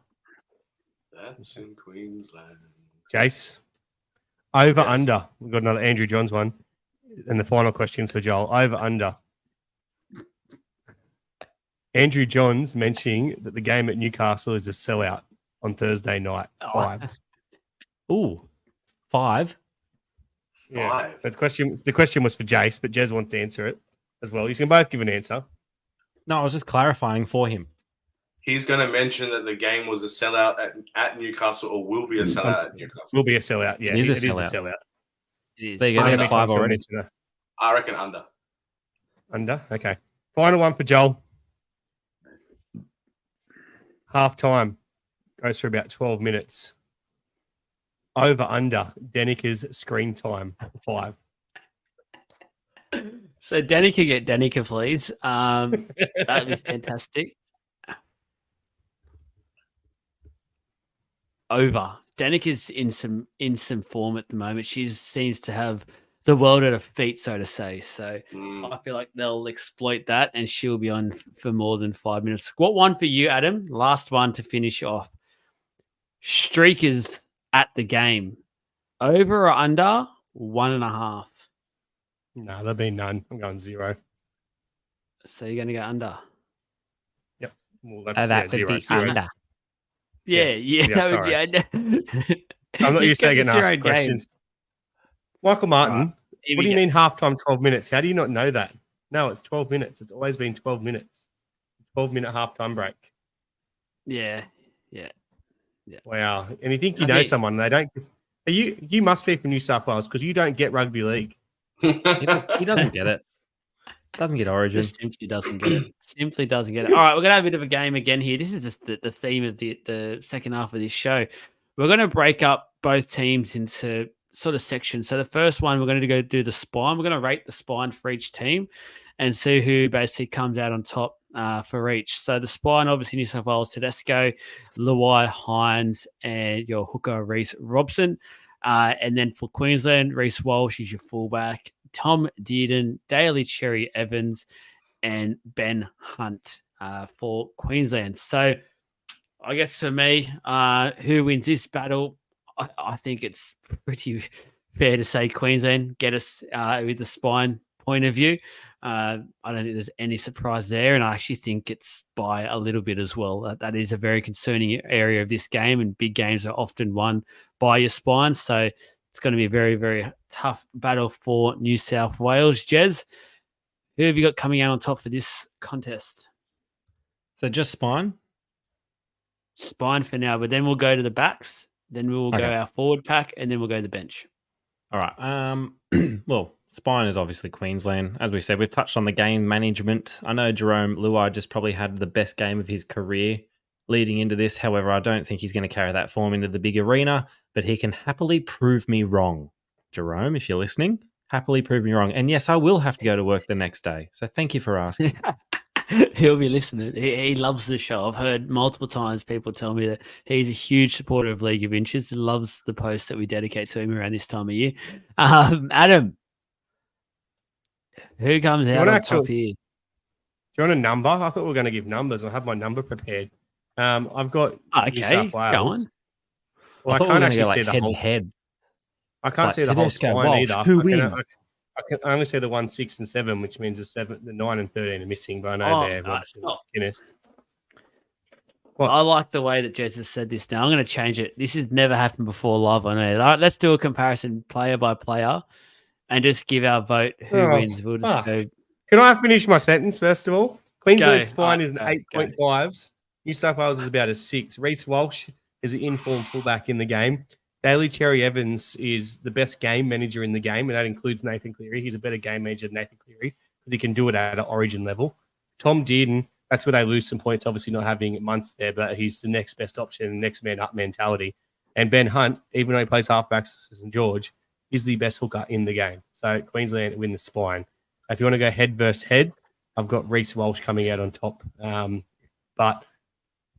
That's in Queensland. Jace, over Yes. under. We've got another Andrew Johns one, and the final questions for Joel. Over under. Andrew Johns mentioning that the game at Newcastle is a sellout on Thursday night. Oh. 5. Ooh, 5. Yeah. 5. The question was for Jace, but Jez wants to answer it as well. You can both give an answer. No, I was just clarifying for him. He's going to mention that the game was a sellout at Newcastle, or will be a sellout at Newcastle. Will be a sellout. Yeah, It is a It sellout. sellout. It is. There you go. How There's many 5 times have I already. mentioned that? I reckon under. Under. Okay. Final one for Joel. Half time goes for about 12 minutes. Over under Danica's screen time 5. So Danica, get Danica, please. That'd be fantastic. Over. Danica's in some form at the moment. She seems to have the world at her feet, so to say. So Mm. I feel like they'll exploit that, and she'll be on for more than 5 minutes. What one for you, Adam? Last one to finish off. Streakers at the game. Over or under 1.5? No, there'll be none. I'm going 0. So you're going to go under. Well, that's That yeah, would 0. be 0. under. Yeah. Yeah, sorry. I'm not You used to kept getting it to your asked own game. questions. Michael Martin, Here what we do you go. mean halftime 12 minutes? How do you not know that? No, it's 12 minutes. It's always been 12 minutes. 12-minute halftime break. Yeah. Wow. And you think you I know think- someone, they don't. You must be from New South Wales because you don't get rugby league. He doesn't get it. Doesn't get Origin. Just simply doesn't get it. Simply doesn't get it. All right, we're gonna have a bit of a game again here. This is just the theme of the second half of this show. We're gonna break up both teams into sort of sections. So the first one, we're gonna go do the spine. We're gonna rate the spine for each team and see who basically comes out on top for each. So the spine, obviously New South Wales, Tedesco, Luai, Hines, and your hooker Reece Robson. And then for Queensland, Reece Walsh is your fullback, Tom Dearden, Daly Cherry Evans, and Ben Hunt for Queensland. So I guess for me, who wins this battle? I think it's pretty fair to say Queensland get us with the spine point of view. I don't think there's any surprise there, and I actually think it's by a little bit as well. That is a very concerning area of this game, and big games are often won by your spine. So it's going to be a very, very tough battle for New South Wales. Jez, who have you got coming out on top for this contest? So just spine. Spine for now, but then we'll go to the backs. Then we will go Okay. our forward pack, and then we'll go to the bench. All right. Well, spine is obviously Queensland. As we said, we've touched on the game management. I know Jerome Luai just probably had the best game of his career leading into this. However, I don't think he's going to carry that form into the big arena, but he can happily prove me wrong. Jerome, if you're listening, happily prove me wrong. And yes, I will have to go to work the next day. So thank you for asking. He'll be listening. He loves the show. I've heard multiple times people tell me that he's a huge supporter of League of Inches. He loves the posts that we dedicate to him around this time of year. Adam, who comes out wanna on top here? Do you want a number? I thought we were going to give numbers. I have my number prepared. I've got New Okay, South go Wales. on. Well, I thought we can't were actually gonna go, see the head whole. to head. I can't like see the whole Tedesco, spine Walsh, either. who I wins? can only see the 1, 6, and 7, which means the 9 and 13 are missing. But I know Oh, they're no, stop. Guinness. I like the way that Jez has said this now. I'm going to change it. This has never happened before live on air. All right, let's do a comparison player by player and just give our vote who Oh, wins. We'll just fuck. go. Can I finish my sentence first of all? Queensland's spine Go. is an Go. 8.5s. New South Wales is about a 6. Reece Walsh is an informed fullback in the game. Daly Cherry Evans is the best game manager in the game, and that includes Nathan Cleary. He's a better game manager than Nathan Cleary. because he can do it at an Origin level. Tom Dearden, that's where they lose some points, obviously not having Munster there, but he's the next best option, next man up mentality. And Ben Hunt, even though he plays halfbacks for St George, is the best hooker in the game. So Queensland win the spine. If you want to go head versus head, I've got Reece Walsh coming out on top. But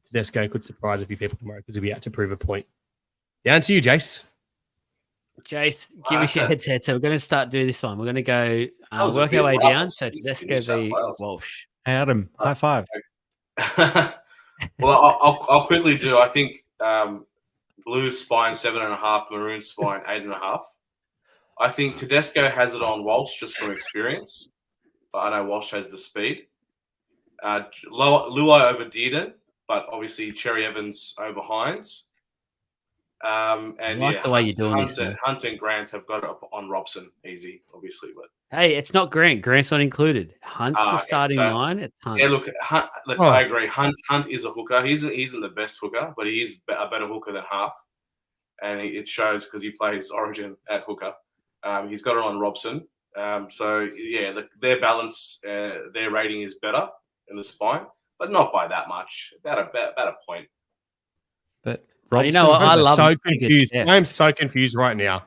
Tedesco could surprise a few people tomorrow because he'll be out to prove a point. Down to you, Jace. Jace, give me your headset. So we're going to start doing this one. We're going to go was a work bit our way rough down. and So sneaky Tedesco New v South Wales. Walsh. Hey, Adam, high five. Well, I'll quickly do. I think Blues spine 7.5, Maroons spine 8.5. I think Tedesco has it on Walsh just from experience, but I know Walsh has the speed. Luai over Dearden, but obviously Cherry Evans over Hines. And I like the way you're doing this. Hunt and Grant have got it up on Robson easy, obviously, but Hey, it's not Grant. Grant's not included. Hunt's the starting line. It's Hunt. yeah, look, I agree. Hunt is a hooker. He isn't the best hooker, but he is a better hooker than Half, and it shows because he plays Origin at hooker. He's got it on Robson. So yeah, their balance, their rating is better in the spine, but not by that much. About a point. But Robson, you know what? I love so confused. I'm so confused right now.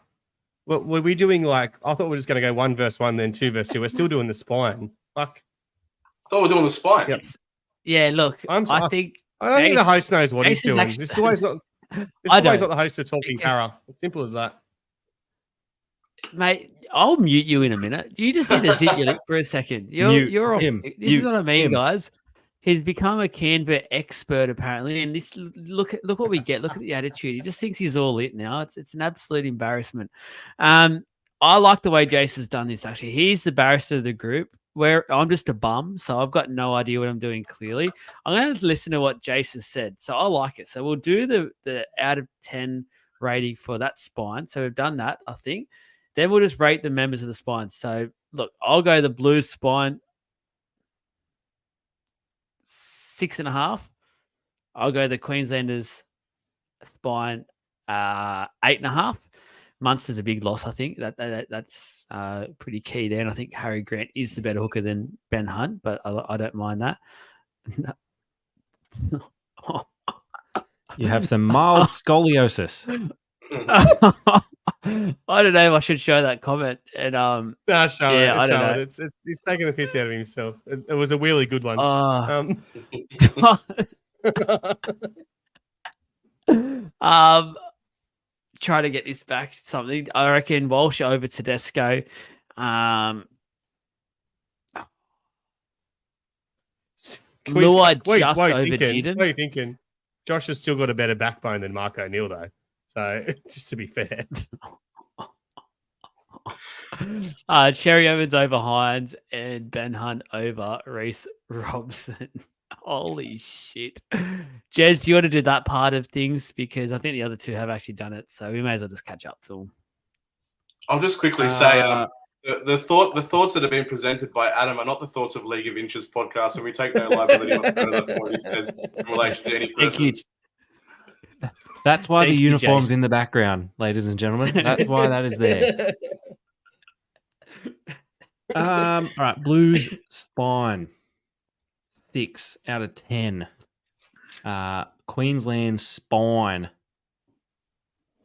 Were we doing I thought we were just going to go 1 versus 1, then 2 versus 2. We're still doing the spine. Fuck. I thought we were doing the spine. Yep. Yeah, look, I don't think the host knows what he's doing. Actually, this is why he's not the host of Talking Para. It's simple as that. Mate, I'll mute you in a minute. You just need to zip your lip for a second. You're him. This is what I mean, guys. He's become a Canberra expert apparently, and this look what we get. Look at the attitude. He just thinks he's all it now. It's an absolute embarrassment. I like the way Jason's done this. Actually, he's the barrister of the group. Where I'm just a bum, so I've got no idea what I'm doing. Clearly, I'm going to listen to what Jason said. So I like it. So we'll do the out of 10 rating for that spine. So we've done that, I think. Then we'll just rate the members of the spine. So look, I'll go the Blues spine 6.5. I'll go the Queenslanders spine 8.5. Munster's a big loss, I think. That's pretty key there. And I think Harry Grant is the better hooker than Ben Hunt, but I don't mind that. You have some mild scoliosis. I don't know if I should show that comment. And Show it. I don't know. He's taking the piss out of himself. It was a really good one. Try to get this back to something. I reckon Walsh over Tedesco. Luai just over Dearden. What are you thinking? Josh has still got a better backbone than Mark O'Neill, though. So, just to be fair. Cherry Evans over Hines and Ben Hunt over Reece Robson. Holy shit. Jez, do you want to do that part of things? Because I think the other two have actually done it. So we may as well just catch up to them. I'll just quickly say the thoughts that have been presented by Adam are not the thoughts of League of Inches podcast, so we take no liability whatsoever for what he says in relation to any person. That's why the uniform's Jason. in the background, ladies and gentlemen. That's why that is there. All right, Blues spine 6 out of 10. Queensland spine.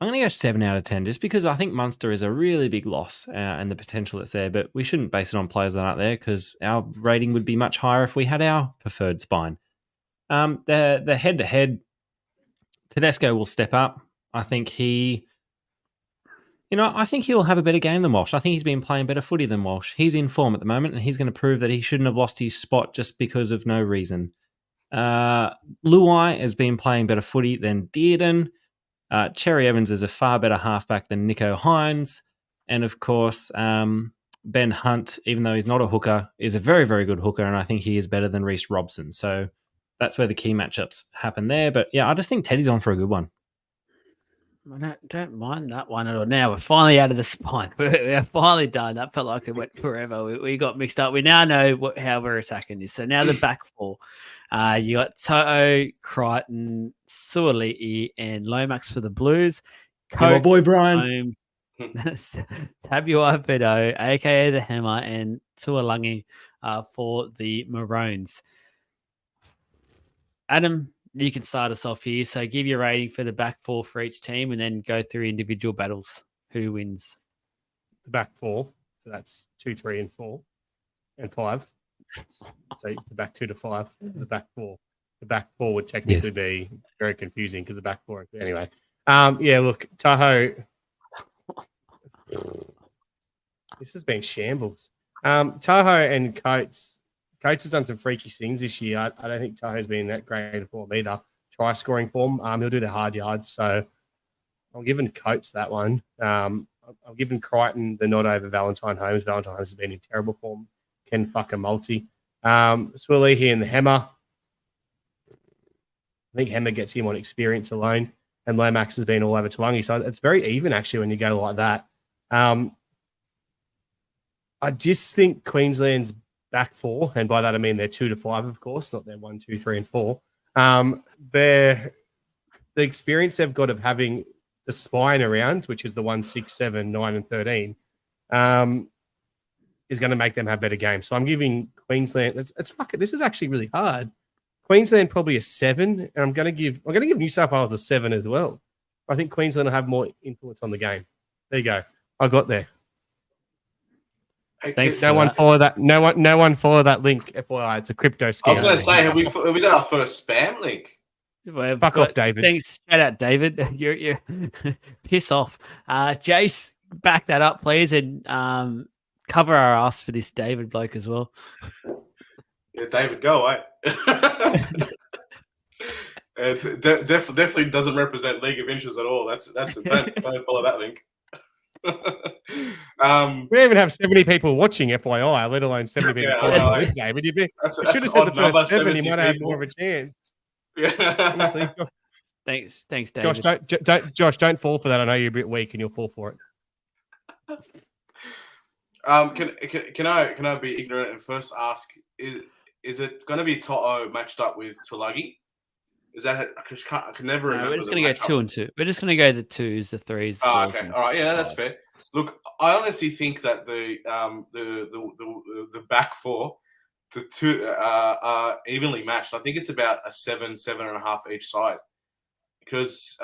I'm going to go 7 out of 10 just because I think Munster is a really big loss and the potential that's there, but we shouldn't base it on players that aren't there because our rating would be much higher if we had our preferred spine. The head-to-head, Tedesco will step up. I think he'll have a better game than Walsh. I think he's been playing better footy than Walsh. He's in form at the moment, and he's going to prove that he shouldn't have lost his spot just because of no reason. Luai has been playing better footy than Dearden. Cherry Evans is a far better halfback than Nicho Hines. And, of course, Ben Hunt, even though he's not a hooker, is a very, very good hooker, and I think he is better than Reece Robson. So that's where the key matchups happen there. But, yeah, I just think Teddy's on for a good one. I don't mind that one at all. Now we're finally out of the spine. We're finally done. That felt like it went forever. We got mixed up. We now know how we're attacking this. So now the back four. You got Toto, Crichton, Suoli'i, and Lomax for the Blues. My boy Brian. Tabuai-Fidow, aka the Hammer, and Tuolangi for the Maroons. Adam, you can start us off here. So give your rating for the back four for each team and then go through individual battles. Who wins? The back four. So that's 2, 3, and 4, and 5. So the back 2 to 5, the back 4. The back 4 would technically be very confusing because the back 4. Anyway, yeah. Look, Tahoe. This has been shambles. Tahoe and Coates. Coates has done some freaky things this year. I don't think Tahoe's been in that great of form either. Try scoring form. He'll do the hard yards. So I'm giving Coates that one. I'm giving Crichton the nod over Valentine Holmes. Valentine Holmes has been in terrible form. Can fuck a multi. Sualihi and the Hammer. I think Hammer gets him on experience alone. And Lomax has been all over Tuolangi. So it's very even, actually, when you go like that. I just think Queensland's back four, and by that I mean they're 2 to 5, of course, not their 1, 2, 3, and 4. The experience they've got of having the spine around, which is the 1, 6, 7, 9, and 13, is going to make them have better games. So I'm giving Queensland. This is actually really hard. Queensland probably a 7, and I'm going to give New South Wales a 7 as well. I think Queensland will have more influence on the game. There you go. I got there. Thanks. No one follow that. No one follow that link. FYI, it's a crypto scam. I was going to say, have we got our first spam link? Well, Fuck off, David. Thanks. Shout out, David. You're piss off. Jace, back that up, please, and cover our ass for this David bloke as well. Yeah, David, go away. Definitely doesn't represent League of Inches at all. Don't follow that link. We don't even have 70 people watching, FYI, let alone 70 people watching. David, you should have said the first 7. You might have more of a chance. Yeah. Honestly, Thanks, David. Josh, don't fall for that. I know you're a bit weak, and you'll fall for it. Can I be ignorant and first ask? Is it going to be To'o matched up with Tuolangi? Is that I can never remember. We're just going to go 2 and 2. We're just going to go the 2s, the 3s. Oh, okay. All right. Yeah, that's fair. Look, I honestly think that the back four, the two are evenly matched. I think it's about a 7, 7.5 each side, because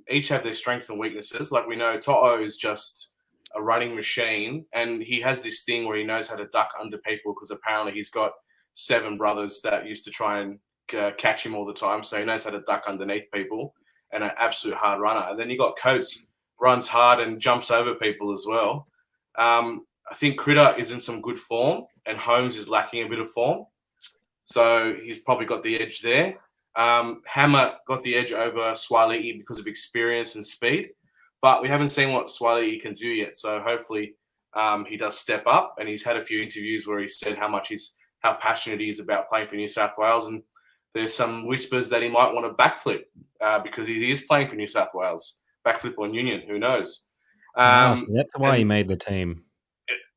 each have their strengths and weaknesses. Like we know, To'o is just a running machine, and he has this thing where he knows how to duck under people because apparently he's got 7 brothers that used to try and catch him all the time, so he knows how to duck underneath people, and an absolute hard runner. And then you got Coates, runs hard and jumps over people as well. I think Critter is in some good form, and Holmes is lacking a bit of form, so he's probably got the edge there. Hammer got the edge over Suali'i because of experience and speed, but we haven't seen what Suali'i can do yet, so hopefully he does step up. And he's had a few interviews where he said how passionate he is about playing for New South Wales, and there's some whispers that he might want to backflip because he is playing for New South Wales. Backflip on Union, who knows? So that's why he made the team.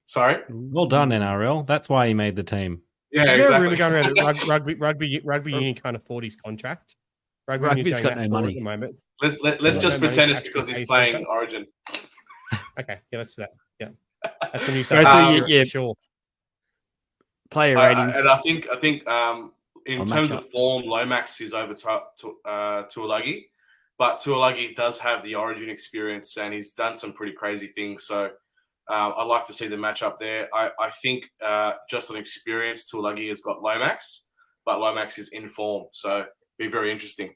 Sorry? Well done, NRL. That's why he made the team. Yeah, exactly. exactly. Going around rugby union can't afford his contract. Rugby's got no money at the moment. Let's just pretend it's because he's playing Origin. Okay, yeah, let's do that. Yeah, that's a New South Wales for sure. Player ratings, and I think in terms of form, Lomax is over Tuolangi, but Tuolangi does have the Origin experience and he's done some pretty crazy things. So I'd like to see the match up there. I think just on experience, Tuolangi has got Lomax, but Lomax is in form, so be very interesting.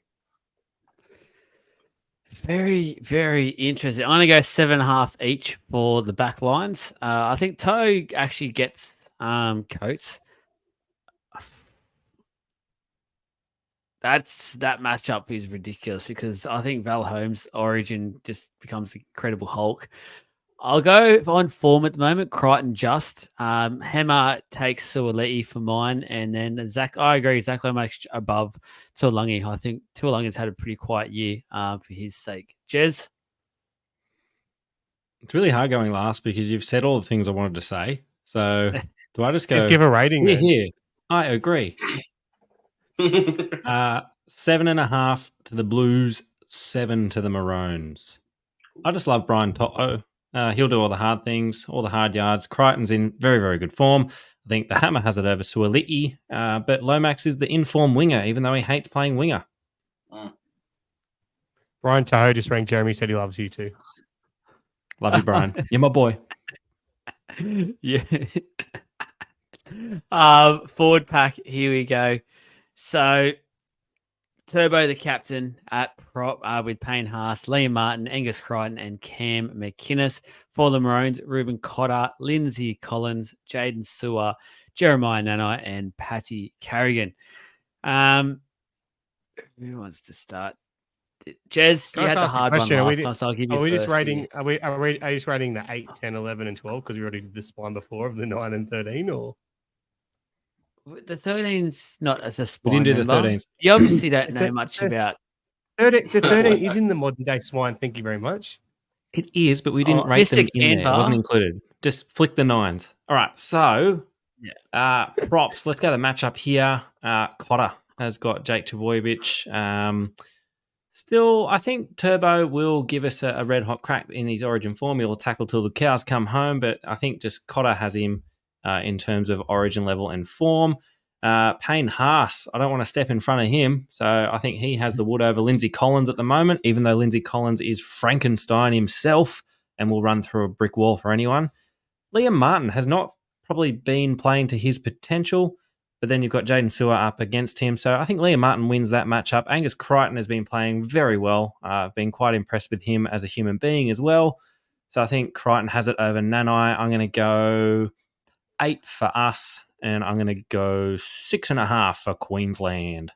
Very, very interesting. I'm going to go 7.5 each for the back lines. I think Toe actually gets Coates. That matchup is ridiculous because I think Val Holmes' Origin just becomes an incredible Hulk. I'll go on form at the moment. Crichton just. Hammer takes Suali'i for mine. And then I agree. Zach Lomax above Tuolangi. I think Tuolangi's had a pretty quiet year for his sake. Jez? It's really hard going last because you've said all the things I wanted to say. So do I just go? Just give a rating. Here. I agree. 7.5 to the Blues, 7 to the Maroons. I just love Brian To'o. He'll do all the hard things, all the hard yards. Crichton's in very, very good form. I think the Hammer has it over Suoli'i, but Lomax is the in-form winger, even though he hates playing winger. Brian Tahoe just rang Jeremy, said he loves you too. Love you, Brian. You're my boy. Yeah. Forward pack. Here we go. So, Turbo, the captain at prop with Payne Haas, Liam Martin, Angus Crichton, and Cam McInnes. For the Maroons, Ruben Cotter, Lindsay Collins, Jaden Sewer, Jeremiah Nanai, and Patty Carrigan. Who wants to start? Jez, Can you I had just the ask you a hard one question? last time, so I'll give you Are we just first rating? here. Are we just rating the 8, 10, 11, and 12 because we already did this one before of the 9 and 13, or The 13's not as a We spine didn't do the member. 13s. You obviously don't know The- much the- about. the 13 is in the modern day swine. Thank you very much. It is, but we didn't rate Mr. them in there. It wasn't Canvar. included. Just flick the 9s. All right, so props. Let's go to the matchup here. Cotter has got Jake Trbojevic. Still, I think Turbo will give us a red hot crack in his Origin form. He'll tackle till the cows come home, but I think just Cotter has him in terms of Origin level and form. Payne Haas, I don't want to step in front of him, so I think he has the wood over Lindsay Collins at the moment, even though Lindsay Collins is Frankenstein himself and will run through a brick wall for anyone. Liam Martin has not probably been playing to his potential, but then you've got Jaden Sewer up against him, so I think Liam Martin wins that matchup. Angus Crichton has been playing very well. I've been quite impressed with him as a human being as well, so I think Crichton has it over Nanai. I'm going to go 8 for us, and I'm going to go 6.5 for Queensland.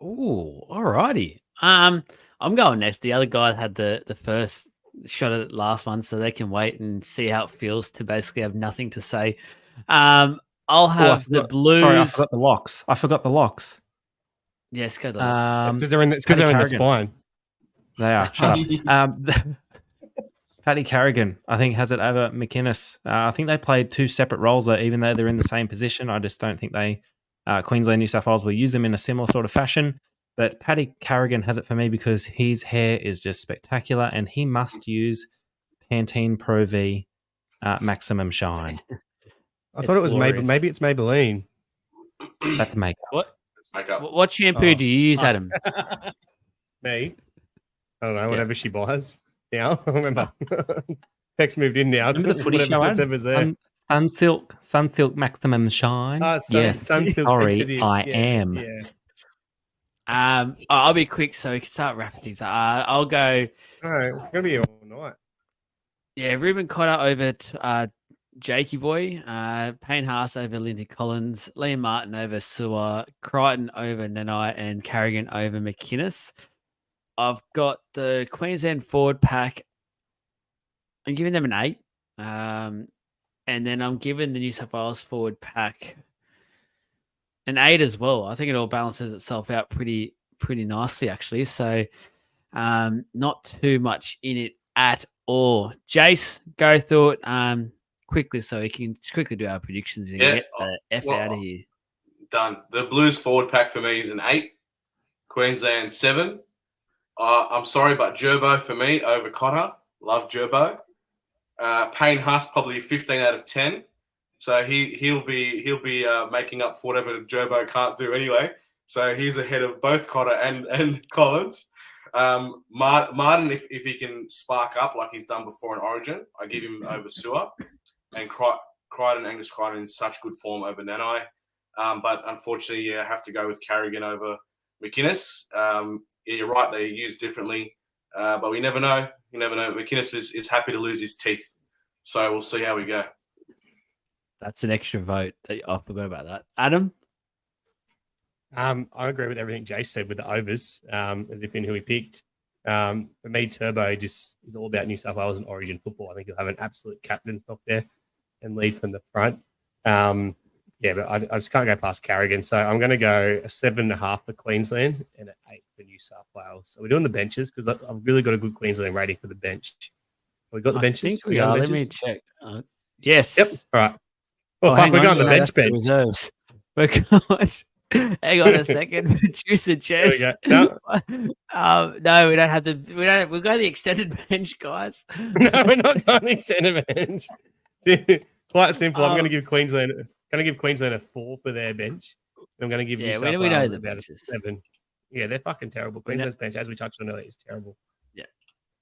Ooh, alrighty. I'm going next. The other guys had the first shot at the last one, so they can wait and see how it feels to basically have nothing to say. I'll have the Blues. Sorry, I forgot the locks. Yes, go the Locks. Because they're in the spine. They are. Shut up. Paddy Carrigan, I think, has it over McInnes. I think they played 2 separate roles, though, even though they're in the same position. I just don't think Queensland, New South Wales will use them in a similar sort of fashion. But Paddy Carrigan has it for me because his hair is just spectacular and he must use Pantene Pro V Maximum Shine. I thought it was glorious. Maybe it's Maybelline. That's makeup. What? Let's make up. What shampoo do you use, Adam? Me? I don't know. Whatever she buys. Now I remember. Peck's moved in now. Remember the footy show? Whatever's there. Sunsilk Maximum Shine. Yes. Sunsilk. Sorry, I am. Yeah. I'll be quick so we can start wrapping things up. I'll go. No, it's gonna be here all night. Yeah, Ruben Cotter over Jakey Boy, Payne Haas over Lindsay Collins, Liam Martin over Sewer, Crichton over Nanai, and Carrigan over McInnes. I've got the Queensland forward pack. I'm giving them an 8. And then I'm giving the New South Wales forward pack an 8 as well. I think it all balances itself out pretty nicely, actually. So not too much in it at all. Jace, go through it quickly so we can quickly do our predictions and get the F out of here. Done. The Blues forward pack for me is an 8. Queensland 7. I'm sorry, but Gerbo for me over Cotter. Love Gerbo. Payne Haas probably 15 out of 10. So he'll be making up for whatever Gerbo can't do anyway. So he's ahead of both Cotter and Collins. Martin, if he can spark up like he's done before in Origin, I give him over Sewer. And Crichton, Angus Crichton in such good form over Nanai. But unfortunately, I have to go with Carrigan over McInnes. You're right, they use differently. But we never know. You never know. McInnes is happy to lose his teeth. So we'll see how we go. That's an extra vote. I forgot about that. Adam? I agree with everything Jay said with the overs, as if in who he picked. For me, Turbo just is all about New South Wales and Origin football. I think he'll have an absolute captain stock there and lead from the front. But I just can't go past Carrigan. So I'm going to go a 7.5 for Queensland and an 8 for New South Wales. So we're doing the benches because I've really got a good Queensland rating for the bench. We got the benches? I think we are. Let me check. Yes. Yep. All right. Well, fuck, we're going to the bench. Reserves. We're going. Hang on a second, producer There we Jess. go. No, we don't have the. We don't. We'll go the extended bench, guys. No, we're not going extended bench. Quite simple. I'm going to Um, give Queensland. Going to give Queensland a 4 for their bench. I'm going to give New Yeah, South we know Wales the about benches. a 7. Yeah, they're fucking terrible. We know- Queensland's bench, as we touched on earlier, is terrible.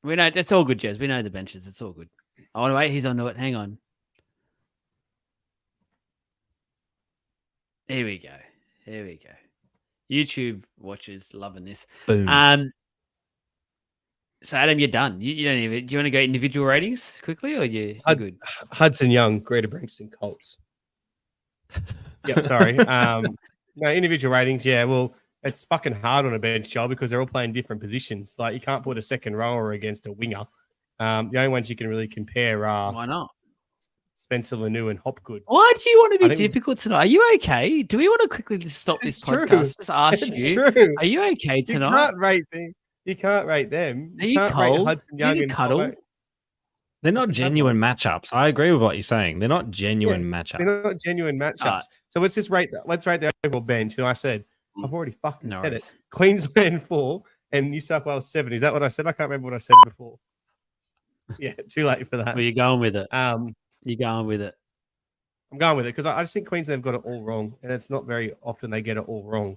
We know it's all good, Jez. We know the benches. It's all good. Oh no, wait, he's on to it. Hang on. Here we go. Here we go. YouTube watchers loving this. Boom. So Adam, you're done. You don't even. Do you want to go individual ratings quickly, or you're good? Hudson Young, Greta Brankston, Colts. Yep, sorry. No, individual ratings, yeah. Well, it's fucking hard on a bench, Joel, because they're all playing different positions. Like, you can't put a second rower against a winger. The only ones you can really compare are Why not? Spencer Lanu and Hopgood. Why do you want to I be think- difficult tonight? Are you okay? Do we want to quickly just stop this It's true. podcast? Just ask It's you. true. Are you okay You tonight? can't rate them. You can't rate them. Are you can't cold? rate Hudson You Young need and cuddle? Cobbo. They're not genuine matchups. I agree with what you're saying. They're not genuine matchups. They're not genuine matchups. Alright. So let's just rate that. Let's rate the overall bench. And I said, I've already fucking No said worries. it. Queensland 4 and New South Wales 7. Is that what I said? I can't remember what I said before. Yeah, too late for that. Well, you're going with it. I'm You're going with it. going with it because I just think Queensland have got it all wrong, and it's not very often they get it all wrong.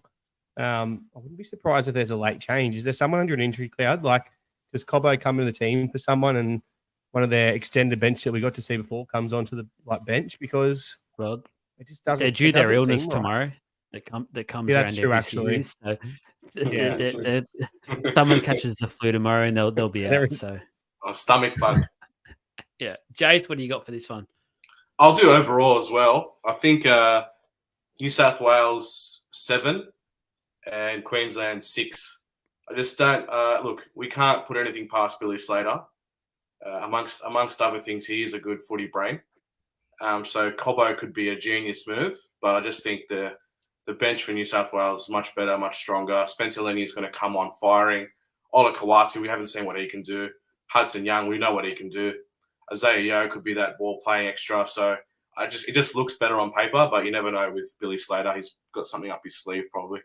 I wouldn't be surprised if there's a late change. Is there someone under an injury cloud? Like, does Cobbo come into the team for someone, and one of their extended bench that we got to see before comes onto the bench because Well, it just doesn't. they're due it their doesn't illness seem right. tomorrow. That comes Yeah, around that's true, every actually. series, so Yeah, that's someone catches the flu tomorrow and they'll be There out. is- So A stomach bug. yeah, Jace, what do you got for this one? I'll do overall as well. I think New South Wales 7 and Queensland 6. I just don't look. We can't put anything past Billy Slater. Amongst other things, he is a good footy brain. So Cobbo could be a genius move, but I just think the bench for New South Wales is much better, much stronger. Spencer Lenny is going to come on firing. Ola Kawati, we haven't seen what he can do. Hudson Young, we know what he can do. Isaiah Yeo could be that ball playing extra. So it just looks better on paper, but you never know with Billy Slater. He's got something up his sleeve probably.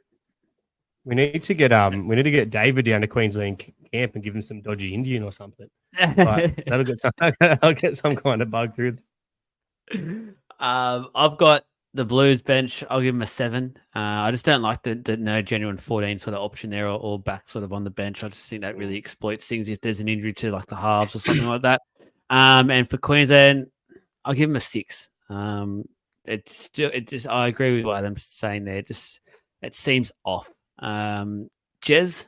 We need to get David down to Queensland camp and give him some dodgy Indian or something. But that'll get some. I'll get some kind of bug through. I've got the Blues bench. I'll give them a 7. I just don't like the no genuine 14 sort of option there or back sort of on the bench. I just think that really exploits things if there's an injury to like the halves or something like that. And for Queensland, I'll give them a 6. I agree with what Adam's saying there. It seems off. Jez?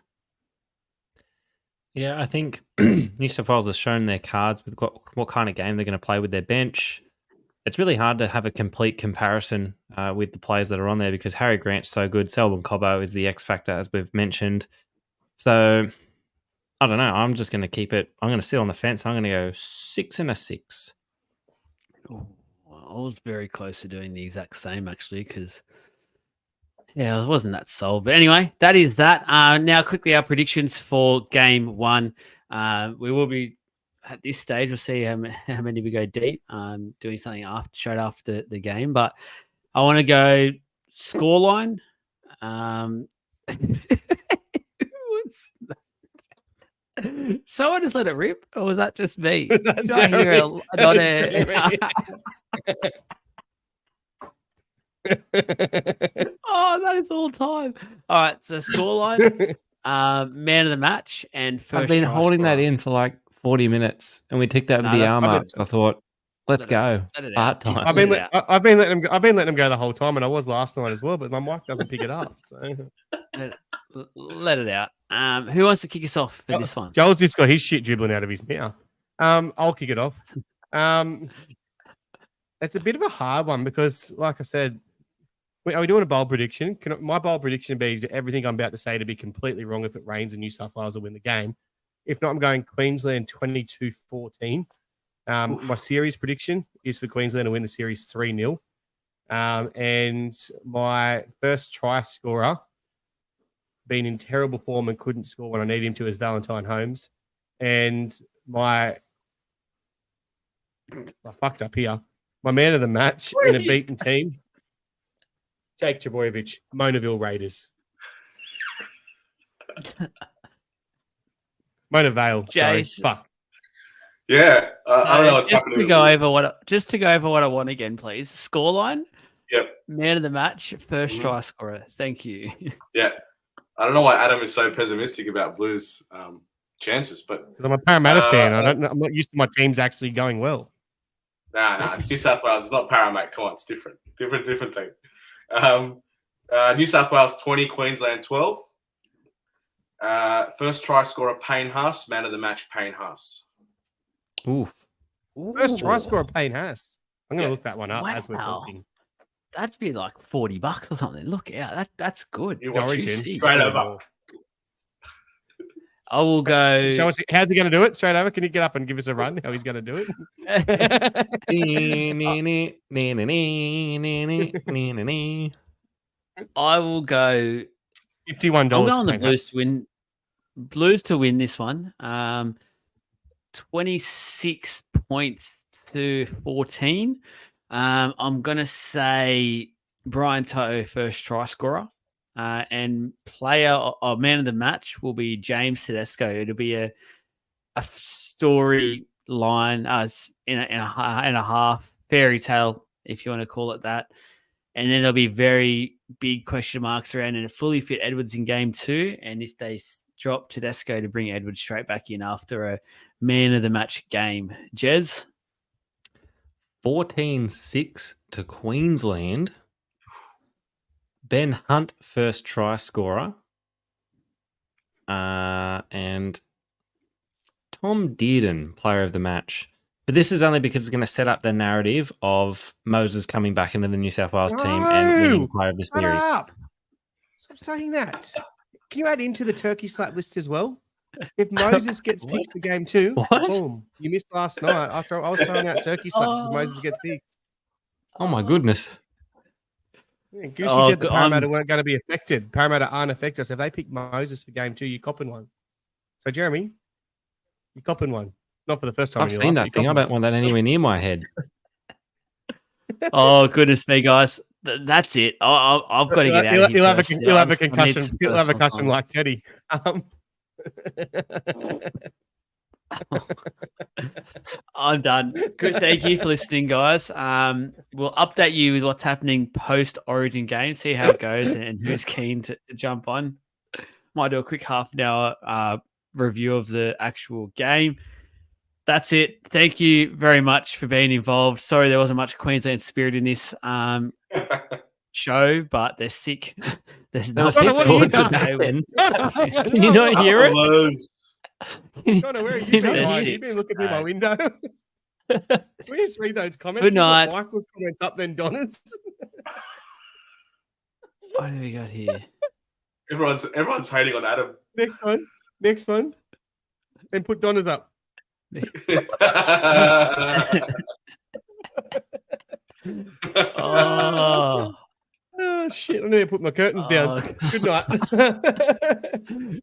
Yeah, I think New South Wales has shown their cards with what kind of game they're going to play with their bench. It's really hard to have a complete comparison with the players that are on there because Harry Grant's so good. Selwyn Cobbo is the X factor, as we've mentioned. So, I don't know. I'm just going to keep it. I'm going to sit on the fence. I'm going to go 6 and a 6. Ooh, I was very close to doing the exact same actually because I wasn't that sold. But anyway, that is that. Now, quickly, our predictions for game 1. We will be at this stage. We'll see how many we go deep. Doing something straight after the game, but I want to go scoreline. Someone just let it rip, or was that just me? Was that Did I hear Jerry? not Oh, that is all time. All right, so scoreline, man of the match, and first. I've been try holding that scorer. in for like 40 minutes, and we ticked over No, the that's- arm I've ups. I thought, let's go. Let it Part out. time. I've been Let it I've been letting them go the whole time, and I was last night as well. But my mic doesn't pick it up. So Let it out. Who wants to kick us off for this one? Joel's just got his shit dribbling out of his mouth. I'll kick it off. It's a bit of a hard one because, like I said, are we doing a bold prediction? My bold prediction be everything I'm about to say to be completely wrong if it rains and New South Wales will win the game. If not, I'm going Queensland 22-14. My series prediction is for Queensland to win the series 3-0. And my first try scorer, been in terrible form and couldn't score when I need him to, is Valentine Holmes. And I fucked up here. My man of the match in a beaten team. Jake Trbojevic, Monaville Raiders. Mona Vale. Sorry. Jace. Fuck. Yeah, I don't know what's just happening. to go over what I want again, please. Scoreline. Yep. Man of the match, first Mhm. try scorer. Thank you. Yeah, I don't know why Adam is so pessimistic about Blues' chances, but Because I'm a Parramatta fan. I'm not used to my teams actually going well. nah, it's New South Wales. It's not Parramatta. Come on, it's different team. New South Wales 20, Queensland 12. First try scorer Payne Haas, man of the match Payne Haas. Oof. First try Ooh, scorer, Payne Haas. I'm going to Yeah. look that one up as we're Wow. talking. That'd be like $40 or something. Look out, that's good. You The watch Origin. juicy. straight over. I will go. Show us, how's he going to do it? Straight over. Can you get up and give us a run? How he's going to do it? I will go. $51. I'm going the Payne Blues Haas. to win. Blues to win this one. 26 points to 14. I'm gonna say Brian Toto first try scorer, and player or man of the match will be James Tedesco. It'll be a story line in a half fairy tale, if you want to call it that. And then there'll be very big question marks around in a fully fit Edwards in game 2. And if they drop Tedesco to bring Edwards straight back in after a man of the match game. Jez? 14-6 to Queensland. Ben Hunt, first try scorer. And Tom Dearden, player of the match. But this is only because it's going to set up the narrative of Moses coming back into the New South Wales team and winning player of the Shut series. up. Stop saying that. Can you add into the turkey slap list as well? If Moses gets picked for game 2, What? boom. You missed last night. I was throwing out turkey slaps if Moses gets picked. Oh my goodness. Yeah, Goosey said the I'm- Parramatta weren't going to be affected. Parramatta aren't affected. So if they pick Moses for game 2, you're copping one. So, Jeremy, you're copping one. Not for the first time. I've in your seen life, that thing. I don't want that anywhere near my head. Oh, goodness me, guys. That's it. I've got to get out of here. He'll have a first. he'll have I a need concussion. some He'll have a personal concussion time. like Teddy. I'm done. Good. Thank you for listening, guys. We'll update you with what's happening post Origin game, see how it goes and who's keen to jump on. Might do a quick half an hour review of the actual game. That's it. Thank you very much for being involved. Sorry there wasn't much Queensland spirit in this show, but they're sick. There's That was nothing what for you them to done? say. Can you not hear it? Blues. Connor, where have You you been? know, Mate? six, You've been looking through my no. window. We just read those comments. Good You've got night. Michael's comments up, then Donna's. What do we got here? Everyone's hating on Adam. Next one. Then put Donna's up. Oh, Oh shit! I need to put my curtains down. oh. Good night.